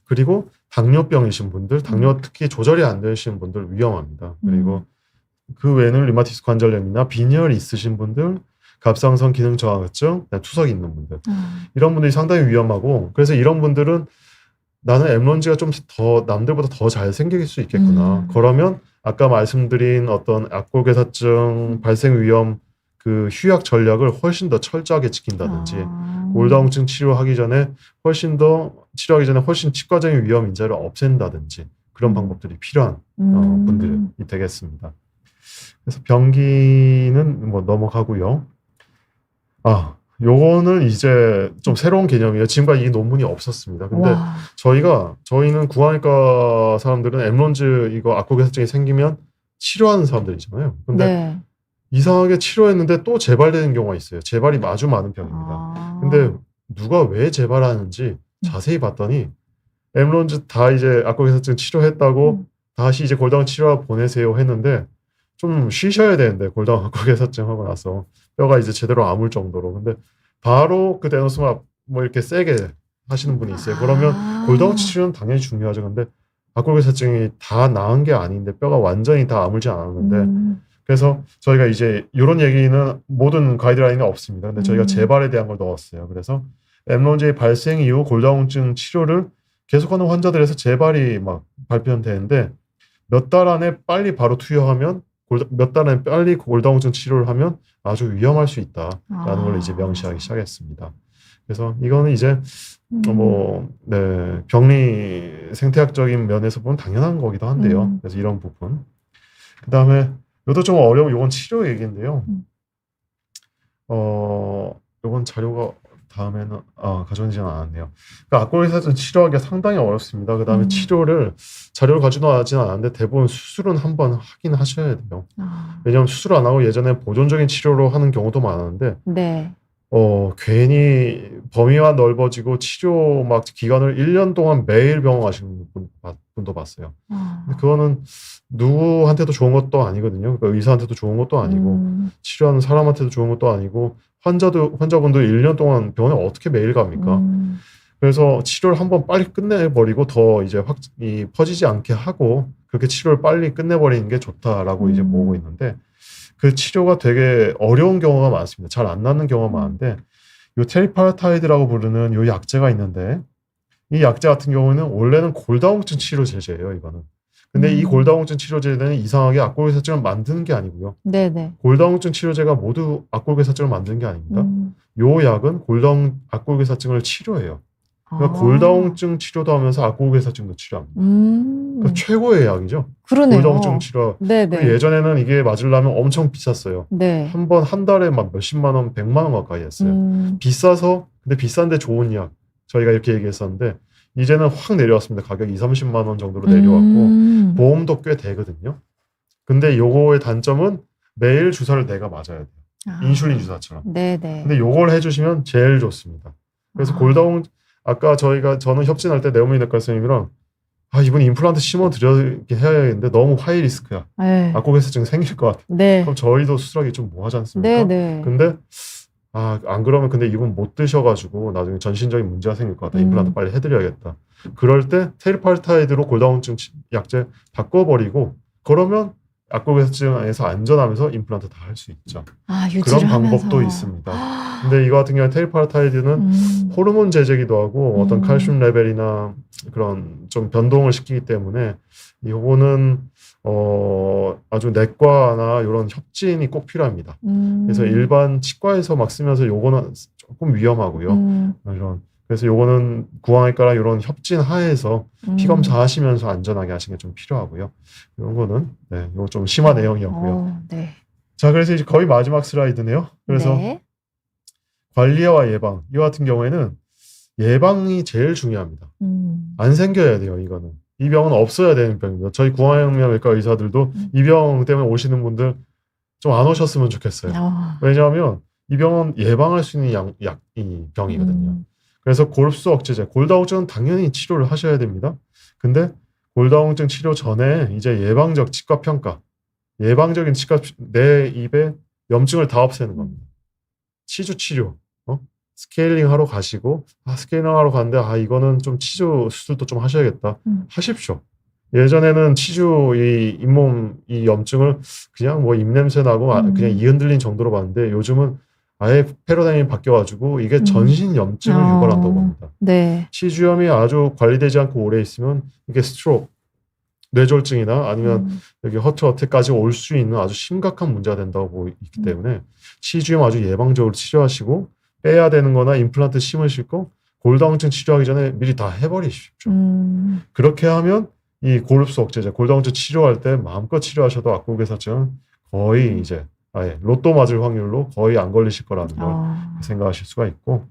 그리고 당뇨병이신 분들, 당뇨 특히 조절이 안 되시는 분들 위험합니다. 그리고 그 외에는 류마티스 관절염이나 빈혈 있으신 분들, 갑상선 기능 저하증, 투석 있는 분들 이런 분들이 상당히 위험하고 그래서 이런 분들은 나는 엠런즈가 좀 더 남들보다 더 잘 생길 수 있겠구나. 그러면 아까 말씀드린 어떤 악골괴사증 발생 위험 그 휴약 전략을 훨씬 더 철저하게 지킨다든지 골다공증 치료하기 전에 치료하기 전에 훨씬 치과적인 위험 인자를 없앤다든지 그런 방법들이 필요한 분들이 되겠습니다. 그래서 병기는 뭐 넘어가고요. 요거는 이제 좀 새로운 개념이에요. 지금까지 이 논문이 없었습니다. 근데 저희는 구강외과 사람들은 엠런즈 이거 악골괴사증이 생기면 치료하는 사람들이잖아요. 근데 이상하게 치료했는데 또 재발되는 경우가 있어요. 재발이 아주 많은 병입니다. 근데 누가 왜 재발하는지 자세히 봤더니 엠런즈 다 이제 악골괴사증 치료했다고 다시 이제 골다공 치료하러 보내세요 했는데 좀 쉬셔야 되는데 골다공 악골괴사증 하고 나서 뼈가 이제 제대로 아물 정도로 근데 바로 그 데노스맙 뭐 이렇게 세게 하시는 분이 있어요. 그러면 골다공증 치료는 당연히 중요하죠. 근데 악골괴사증이 다 나은 게 아닌데 뼈가 완전히 다 아물지 않았는데 그래서 저희가 이제 이런 얘기는 모든 가이드라인은 없습니다. 근데 저희가 재발에 대한 걸 넣었어요. 그래서 엠런즈의 발생 이후 골다공증 치료를 계속하는 환자들에서 재발이 막 발견되는데 몇 달 안에 빨리 바로 투여하면 몇 달 안에 빨리 골다공증 치료를 하면 아주 위험할 수 있다라는 걸 이제 명시하기 시작했습니다. 그래서 이거는 이제 병리 생태학적인 면에서 보면 당연한 거기도 한데요. 그래서 이런 부분. 그 다음에 이것도 좀 어려운 이건 치료 얘기인데요. 이건 자료가 다음에는 가져오지는 않았네요. 그러니까 악골괴사증 치료하기가 상당히 어렵습니다. 그 다음에 자료를 가져오지는 않았는데 대부분 수술은 한번 하긴 하셔야 돼요. 왜냐하면 수술 안 하고 예전에 보존적인 치료로 하는 경우도 많았는데 괜히 범위가 넓어지고 치료 막 기간을 1년 동안 매일 병원 가시는 분도 봤어요. 근데 그거는 누구한테도 좋은 것도 아니거든요. 그러니까 의사한테도 좋은 것도 아니고 치료하는 사람한테도 좋은 것도 아니고 환자분도 1년 동안 병원에 어떻게 매일 갑니까? 그래서 치료를 한번 빨리 끝내버리고 더 이제 퍼지지 않게 하고 그렇게 치료를 빨리 끝내버리는 게 좋다라고 이제 보고 있는데 그 치료가 되게 어려운 경우가 많습니다. 잘 안 낫는 경우가 많은데 요 테리파라타이드라고 부르는 요 약제가 있는데 이 약제 같은 경우는 원래는 골다공증 치료제예요. 이거는. 근데 이 골다공증 치료제는 이상하게 악골괴사증을 만드는 게 아니고요. 골다공증 치료제가 모두 악골괴사증을 만드는 게 아닙니다. 요 약은 악골괴사증을 치료해요. 그러니까 골다공증 치료도 하면서 악골괴사증도 치료합니다. 그러니까 최고의 약이죠. 그러네요. 골다공증 치료. 네네. 예전에는 이게 맞으려면 엄청 비쌌어요. 네. 한 번 한 달에 막 몇십만 원, 100만 원 가까이 했어요. 비싸서 근데 비싼데 좋은 약. 저희가 이렇게 얘기했었는데 이제는 확 내려왔습니다. 가격이 30만 원 정도로 내려왔고 보험도 꽤 되거든요. 근데 요거의 단점은 매일 주사를 내가 맞아야 돼요. 인슐린 주사처럼. 네네. 근데 요걸 해주시면 제일 좋습니다. 그래서 아까 저는 협진할 때 네오미내과 선생님이랑 이분 임플란트 심어드리게 해야겠는데 너무 하이 리스크야. 네. 악골괴사증 생길 것 같아. 네. 그럼 저희도 수술하기 좀 뭐하지 않습니까? 네네. 근데 안 그러면 근데 이분 못 드셔가지고 나중에 전신적인 문제가 생길 것 같다. 임플란트 빨리 해드려야겠다. 그럴 때 테리파르타이드로 골다공증 약제 바꿔버리고 그러면 악골괴사증에서 안전하면서 임플란트 다 할 수 있죠. 그런 방법도 하면서. 있습니다. 근데 이거 같은 경우에 테리파르타이드는 호르몬 제제기도 하고 어떤 칼슘 레벨이나 그런 좀 변동을 시키기 때문에 이거는 아주 내과나 이런 협진이 꼭 필요합니다. 그래서 일반 치과에서 막 쓰면서 요거는 조금 위험하고요. 그래서 요거는 구강외과랑 이런 협진 하에서 피검사 하시면서 안전하게 하시는 게 좀 필요하고요. 이런 거는 이거 좀 심한 내용이었고요. 네. 자, 그래서 이제 거의 마지막 슬라이드네요. 그래서 네. 관리와 예방. 이 같은 경우에는 예방이 제일 중요합니다. 안 생겨야 돼요, 이거는. 이 병은 없어야 되는 병입니다. 저희 구강외과 의사들도 이 병 때문에 오시는 분들 좀 안 오셨으면 좋겠어요. 왜냐하면 이 병은 예방할 수 있는 이 병이거든요. 그래서 골수 억제제, 골다공증은 당연히 치료를 하셔야 됩니다. 근데 골다공증 치료 전에 이제 예방적 치과 평가, 예방적인 내 입에 염증을 다 없애는 겁니다. 치주 치료, 스케일링 하러 가시고, 스케일링 하러 갔는데, 이거는 좀 치주 수술도 좀 하셔야겠다. 하십시오. 예전에는 치주 잇몸 이 염증을 그냥 뭐 입냄새 나고 그냥 이 흔들린 정도로 봤는데 요즘은 아예 패러다임이 바뀌어가지고 이게 전신 염증을 유발한다고 합니다. 네. 치주염이 아주 관리되지 않고 오래 있으면 이게 스트로크, 뇌졸중이나 아니면 여기 허트 어택까지 올 수 있는 아주 심각한 문제가 된다고 보고 있기 때문에 치주염 아주 예방적으로 치료하시고 빼야 되는 거나 임플란트 심으실 거 골다공증 치료하기 전에 미리 다 해버리십시오. 그렇게 하면 이 골수 억제제, 골다공증 치료할 때 마음껏 치료하셔도 악골괴사증은 거의 이제 아예 로또 맞을 확률로 거의 안 걸리실 거라는 걸 생각하실 수가 있고,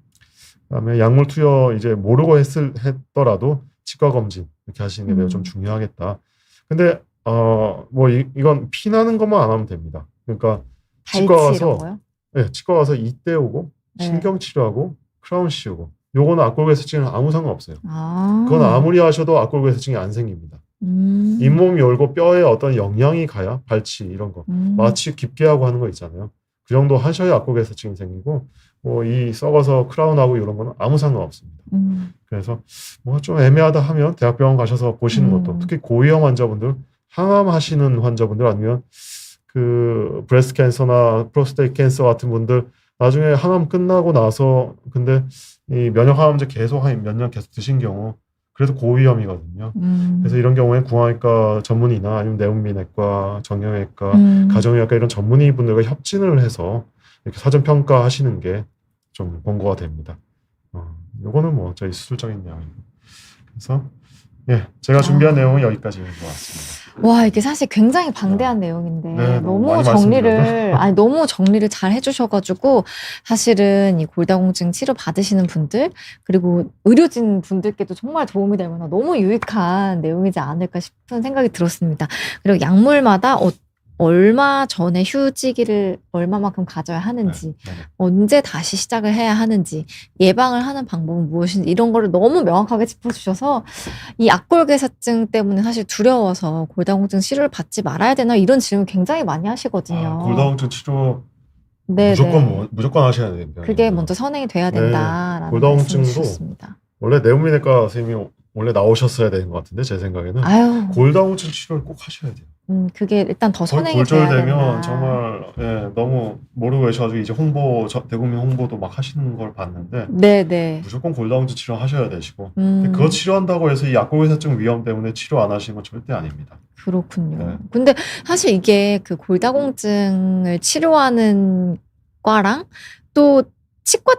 그다음에 약물 투여 이제 모르고 했더라도 치과 검진 이렇게 하시는 게 매우 좀 중요하겠다. 근데 뭐 이건 피 나는 것만 안 하면 됩니다. 그러니까 치과 가서 치과 가서 이때 오고 신경 치료하고 크라운 씌우고 요거는 악골괴사증은 아무 상관없어요. 그건 아무리 하셔도 악골괴사증이 안 생깁니다. 잇몸 열고 뼈에 어떤 영향이 가야 발치 이런 거 마취 깊게 하고 하는 거 있잖아요. 그 정도 하셔야 악골괴사증이 생기고 뭐 이 썩어서 크라운하고 이런 거는 아무 상관없습니다. 그래서 뭐 좀 애매하다 하면 대학병원 가셔서 보시는 것도, 특히 고위험 환자분들, 항암 하시는 환자분들 아니면 그 브레스트 캔서나 프로스테이트 캔서 같은 분들 나중에 항암 끝나고 나서 근데 이 면역항암제 계속 한 몇 년 계속 드신 경우 그래도 고위험이거든요. 그래서 이런 경우에 구강외과 전문의나 아니면 내분비내과, 정형외과, 가정의학과 이런 전문의 분들과 협진을 해서 이렇게 사전 평가하시는 게 좀 권고가 됩니다. 요거는 뭐 저희 수술적인 내용이고. 그래서 제가 준비한 내용은 여기까지인 것 같습니다. 와, 이게 사실 굉장히 방대한 내용인데 너무 너무 정리를 잘 해주셔가지고 사실은 이 골다공증 치료 받으시는 분들 그리고 의료진 분들께도 정말 도움이 될 만한 너무 유익한 내용이지 않을까 싶은 생각이 들었습니다. 그리고 약물마다 얼마 전에 휴지기를 얼마만큼 가져야 하는지, 언제 다시 시작을 해야 하는지, 예방을 하는 방법은 무엇인지 이런 거를 너무 명확하게 짚어주셔서 이 악골괴사증 때문에 사실 두려워서 골다공증 치료를 받지 말아야 되나 이런 질문 굉장히 많이 하시거든요. 골다공증 치료 무조건 하셔야 됩니다. 그게 먼저 선행이 돼야 된다라는 골다공증도 말씀이셨습니다. 원래 내분비내과 선생님이 원래 나오셨어야 되는 것 같은데 제 생각에는 골다공증 치료를 꼭 하셔야 돼요. 그게 일단 더 선행이 돼야 된다. 골절되면 정말 너무 모르고 계셔가지고 이제 대국민 홍보도 막 하시는 걸 봤는데 무조건 골다공증 치료 하셔야 되시고 그거 치료한다고 해서 이 악골괴사증 위험 때문에 치료 안 하시는 건 절대 아닙니다. 그렇군요. 근데 사실 이게 그 골다공증을 치료하는 과랑 또 치과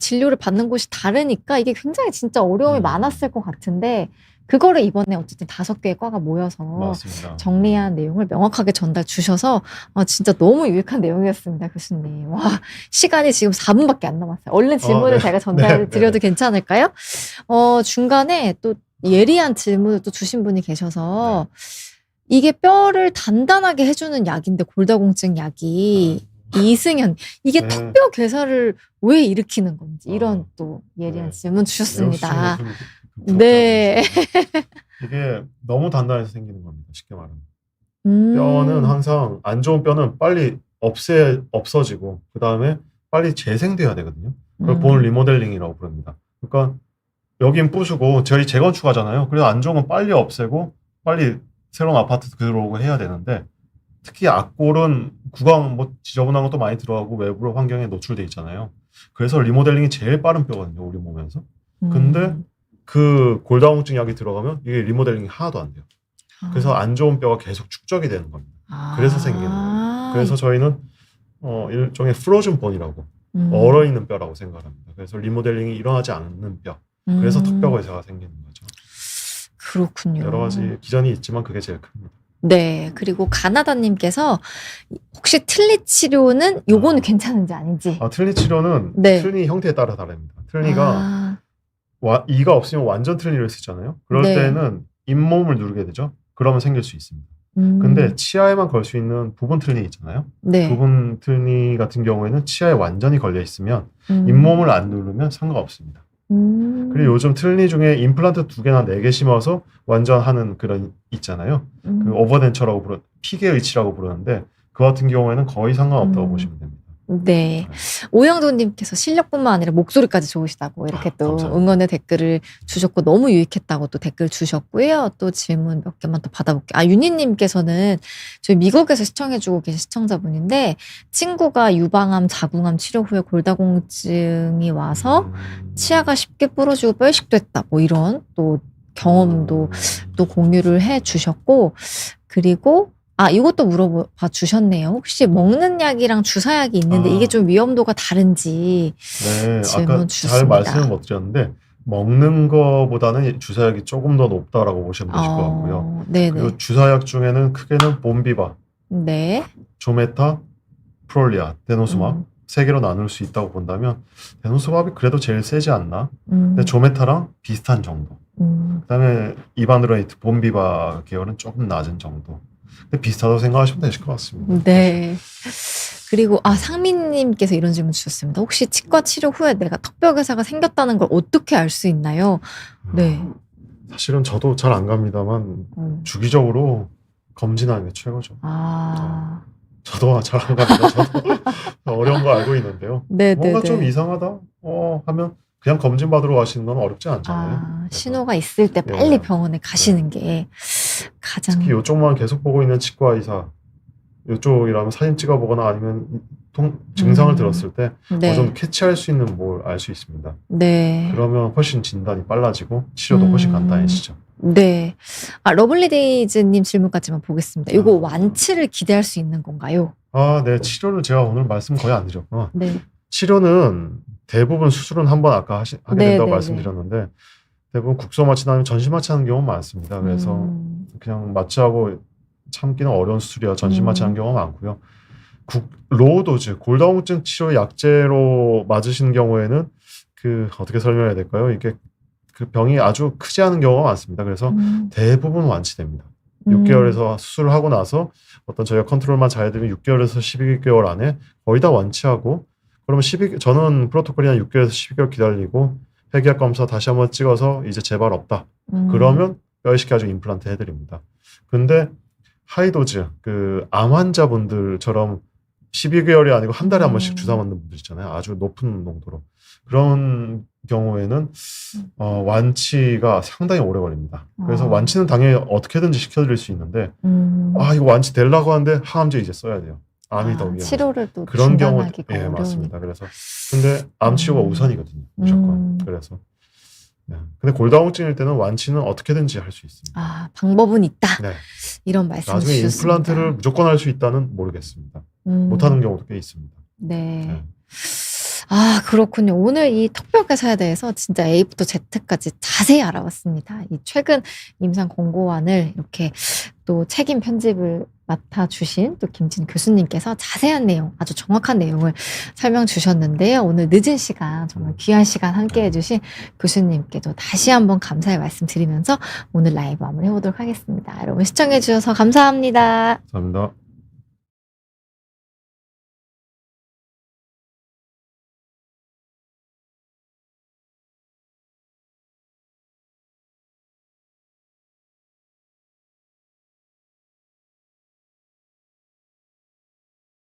진료를 받는 곳이 다르니까 이게 굉장히 진짜 어려움이 많았을 것 같은데 그거를 이번에 어쨌든 5개의 과가 모여서 맞습니다. 정리한 내용을 명확하게 전달 주셔서 진짜 너무 유익한 내용이었습니다, 교수님. 와, 시간이 지금 4분밖에 안 남았어요. 얼른 질문을 네. 제가 전달 네, 드려도 네. 괜찮을까요? 중간에 또 예리한 질문을 또 주신 분이 계셔서 이게 뼈를 단단하게 해주는 약인데 골다공증 약이 이승현 이게 네. 턱뼈 괴사를 왜 일으키는 건지 이런 또 예리한 네. 질문 주셨습니다. 네. 네. 이게 너무 단단해서 생기는 겁니다. 쉽게 말하면. 음. 뼈는 항상 안 좋은 뼈는 빨리 없어지고 그 다음에 빨리 재생돼야 되거든요. 그걸 본 리모델링이라고 부릅니다. 그러니까 여긴 부수고 저희 재건축하잖아요. 그래서 안 좋은 건 빨리 없애고 빨리 새로운 아파트 들어오고 해야 되는데 특히 악골은 구강 뭐 지저분한 것도 많이 들어가고 외부로 환경에 노출돼 있잖아요. 그래서 리모델링이 제일 빠른 뼈거든요. 우리 몸에서. 근데 그 골다공증 약이 들어가면 이게 리모델링이 하나도 안 돼요. 그래서 안 좋은 뼈가 계속 축적이 되는 겁니다. 그래서 생기는 거예요. 그래서 저희는 일종의 프로즌 본이라고 얼어있는 뼈라고 생각합니다. 그래서 리모델링이 일어나지 않는 뼈. 그래서 턱뼈 괴사가 생기는 거죠. 그렇군요. 여러 가지 기전이 있지만 그게 제일 큽니다. 네. 그리고 가나다님께서 혹시 틀니 치료는 요거는 괜찮은지 아닌지. 틀니 치료는 네. 틀니 형태에 따라 다릅니다. 틀니가 이가 없으면 완전 틀니를 쓰잖아요. 그럴 네. 때는 잇몸을 누르게 되죠. 그러면 생길 수 있습니다. 근데 치아에만 걸 수 있는 부분 틀니 있잖아요. 네. 부분 틀니 같은 경우에는 치아에 완전히 걸려 있으면 잇몸을 안 누르면 상관없습니다. 그리고 요즘 틀니 중에 임플란트 2개나 4개 심어서 완전 하는 그런 있잖아요. 그 오버덴처라고 피계 의치라고 부르는데 그 같은 경우에는 거의 상관없다고 보시면 됩니다. 네. 오영도님께서 실력뿐만 아니라 목소리까지 좋으시다고 이렇게 또 감사합니다. 응원의 댓글을 주셨고 너무 유익했다고 또 댓글 주셨고요. 또 질문 몇 개만 더 받아볼게요. 윤희님께서는 저희 미국에서 시청해주고 계신 시청자분인데 친구가 유방암, 자궁암 치료 후에 골다공증이 와서 치아가 쉽게 부러지고 뻘식도 했다. 뭐 이런 또 경험도 또 공유를 해주셨고 그리고 이것도 물어봐 주셨네요. 혹시 먹는 약이랑 주사약이 있는데 이게 좀 위험도가 다른지 네, 질문 아까 잘 주셨습니다. 말씀을 못 드렸는데 먹는 거보다는 주사약이 조금 더 높다라고 보시면 되실 것 같고요. 네네. 그리고 주사약 중에는 크게는 봄비바, 네. 조메타, 프롤리아, 데노스맙 3개로 나눌 수 있다고 본다면 데노스맙이 그래도 제일 세지 않나? 근데 조메타랑 비슷한 정도. 그다음에 이바누로이트, 봄비바 계열은 조금 낮은 정도. 근데 비슷하다고 생각하시면 되실 것 같습니다. 네. 그리고 상민님께서 이런 질문 주셨습니다. 혹시 치과 치료 후에 내가 턱뼈 괴사가 생겼다는 걸 어떻게 알 수 있나요? 네. 사실은 저도 잘 안 갑니다만 주기적으로 검진하는 게 최고죠. 저도 잘 안 갑니다. 저도 어려운 거 알고 있는데요. 네, 뭔가 네, 좀 네. 이상하다 하면 그냥 검진 받으러 가시는 건 어렵지 않잖아요. 신호가 있을 때 빨리 병원에 가시는 게 가장 특히 이쪽만 계속 보고 있는 치과 의사 이쪽이라면 사진 찍어보거나 아니면 증상을 들었을 때 네. 좀 캐치할 수 있는 뭘 알 수 있습니다. 네. 그러면 훨씬 진단이 빨라지고 치료도 훨씬 간단해지죠. 네. 러블리데이즈님 질문까지만 보겠습니다. 이거 완치를 기대할 수 있는 건가요? 네. 치료를 제가 오늘 말씀 거의 안 드렸구나. 네. 치료는 대부분 수술은 한번 아까 하게 네, 된다고 네, 말씀드렸는데 대부분 국소 마취나 아니면 전신 마취하는 경우가 많습니다. 그래서 그냥 마취하고 참기는 어려운 수술이라 전신 마취하는 경우가 많고요. 로우 도즈 골다공증 치료 약제로 맞으시는 경우에는 어떻게 설명해야 될까요? 이게 그 병이 아주 크지 않은 경우가 많습니다. 그래서 대부분 완치됩니다. 6개월에서 수술을 하고 나서 어떤 저희가 컨트롤만 잘 해드리면 6개월에서 12개월 안에 거의 다 완치하고 그러면 저는 프로토콜이 한 6개월에서 12개월 기다리고 폐기약 검사 다시 한번 찍어서 이제 재발 없다. 그러면 뼈이식 가지고 임플란트 해드립니다. 근데 하이도즈 암 환자분들처럼 12개월이 아니고 한 달에 한 번씩 주사 맞는 분들 있잖아요. 아주 높은 농도로. 그런 경우에는 완치가 상당히 오래 걸립니다. 그래서 완치는 당연히 어떻게든지 시켜드릴 수 있는데 이거 완치 되려고 하는데 항암제 이제 써야 돼요. 암이 더 위험해요. 치료를 또 그런 경우 중단하기가 맞습니다. 어려우니까. 그래서 근데 암 치료가 우선이거든요. 무조건. 그래서 근데 골다공증일 때는 완치는 어떻게든지 할 수 있습니다. 방법은 있다. 네. 이런 말씀 나중에 주셨습니다. 임플란트를 무조건 할 수 있다는 모르겠습니다. 못하는 경우도 꽤 있습니다. 네. 아, 그렇군요. 오늘 이 특별회사에 대해서 진짜 A부터 Z까지 자세히 알아봤습니다. 이 최근 임상 권고안을 이렇게 또 책임 편집을 맡아주신 또 김진 교수님께서 자세한 내용, 아주 정확한 내용을 설명 주셨는데요. 오늘 늦은 시간, 정말 귀한 시간 함께 해주신 교수님께도 다시 한번 감사의 말씀 드리면서 오늘 라이브 마무리 해보도록 하겠습니다. 여러분 시청해주셔서 감사합니다. 감사합니다.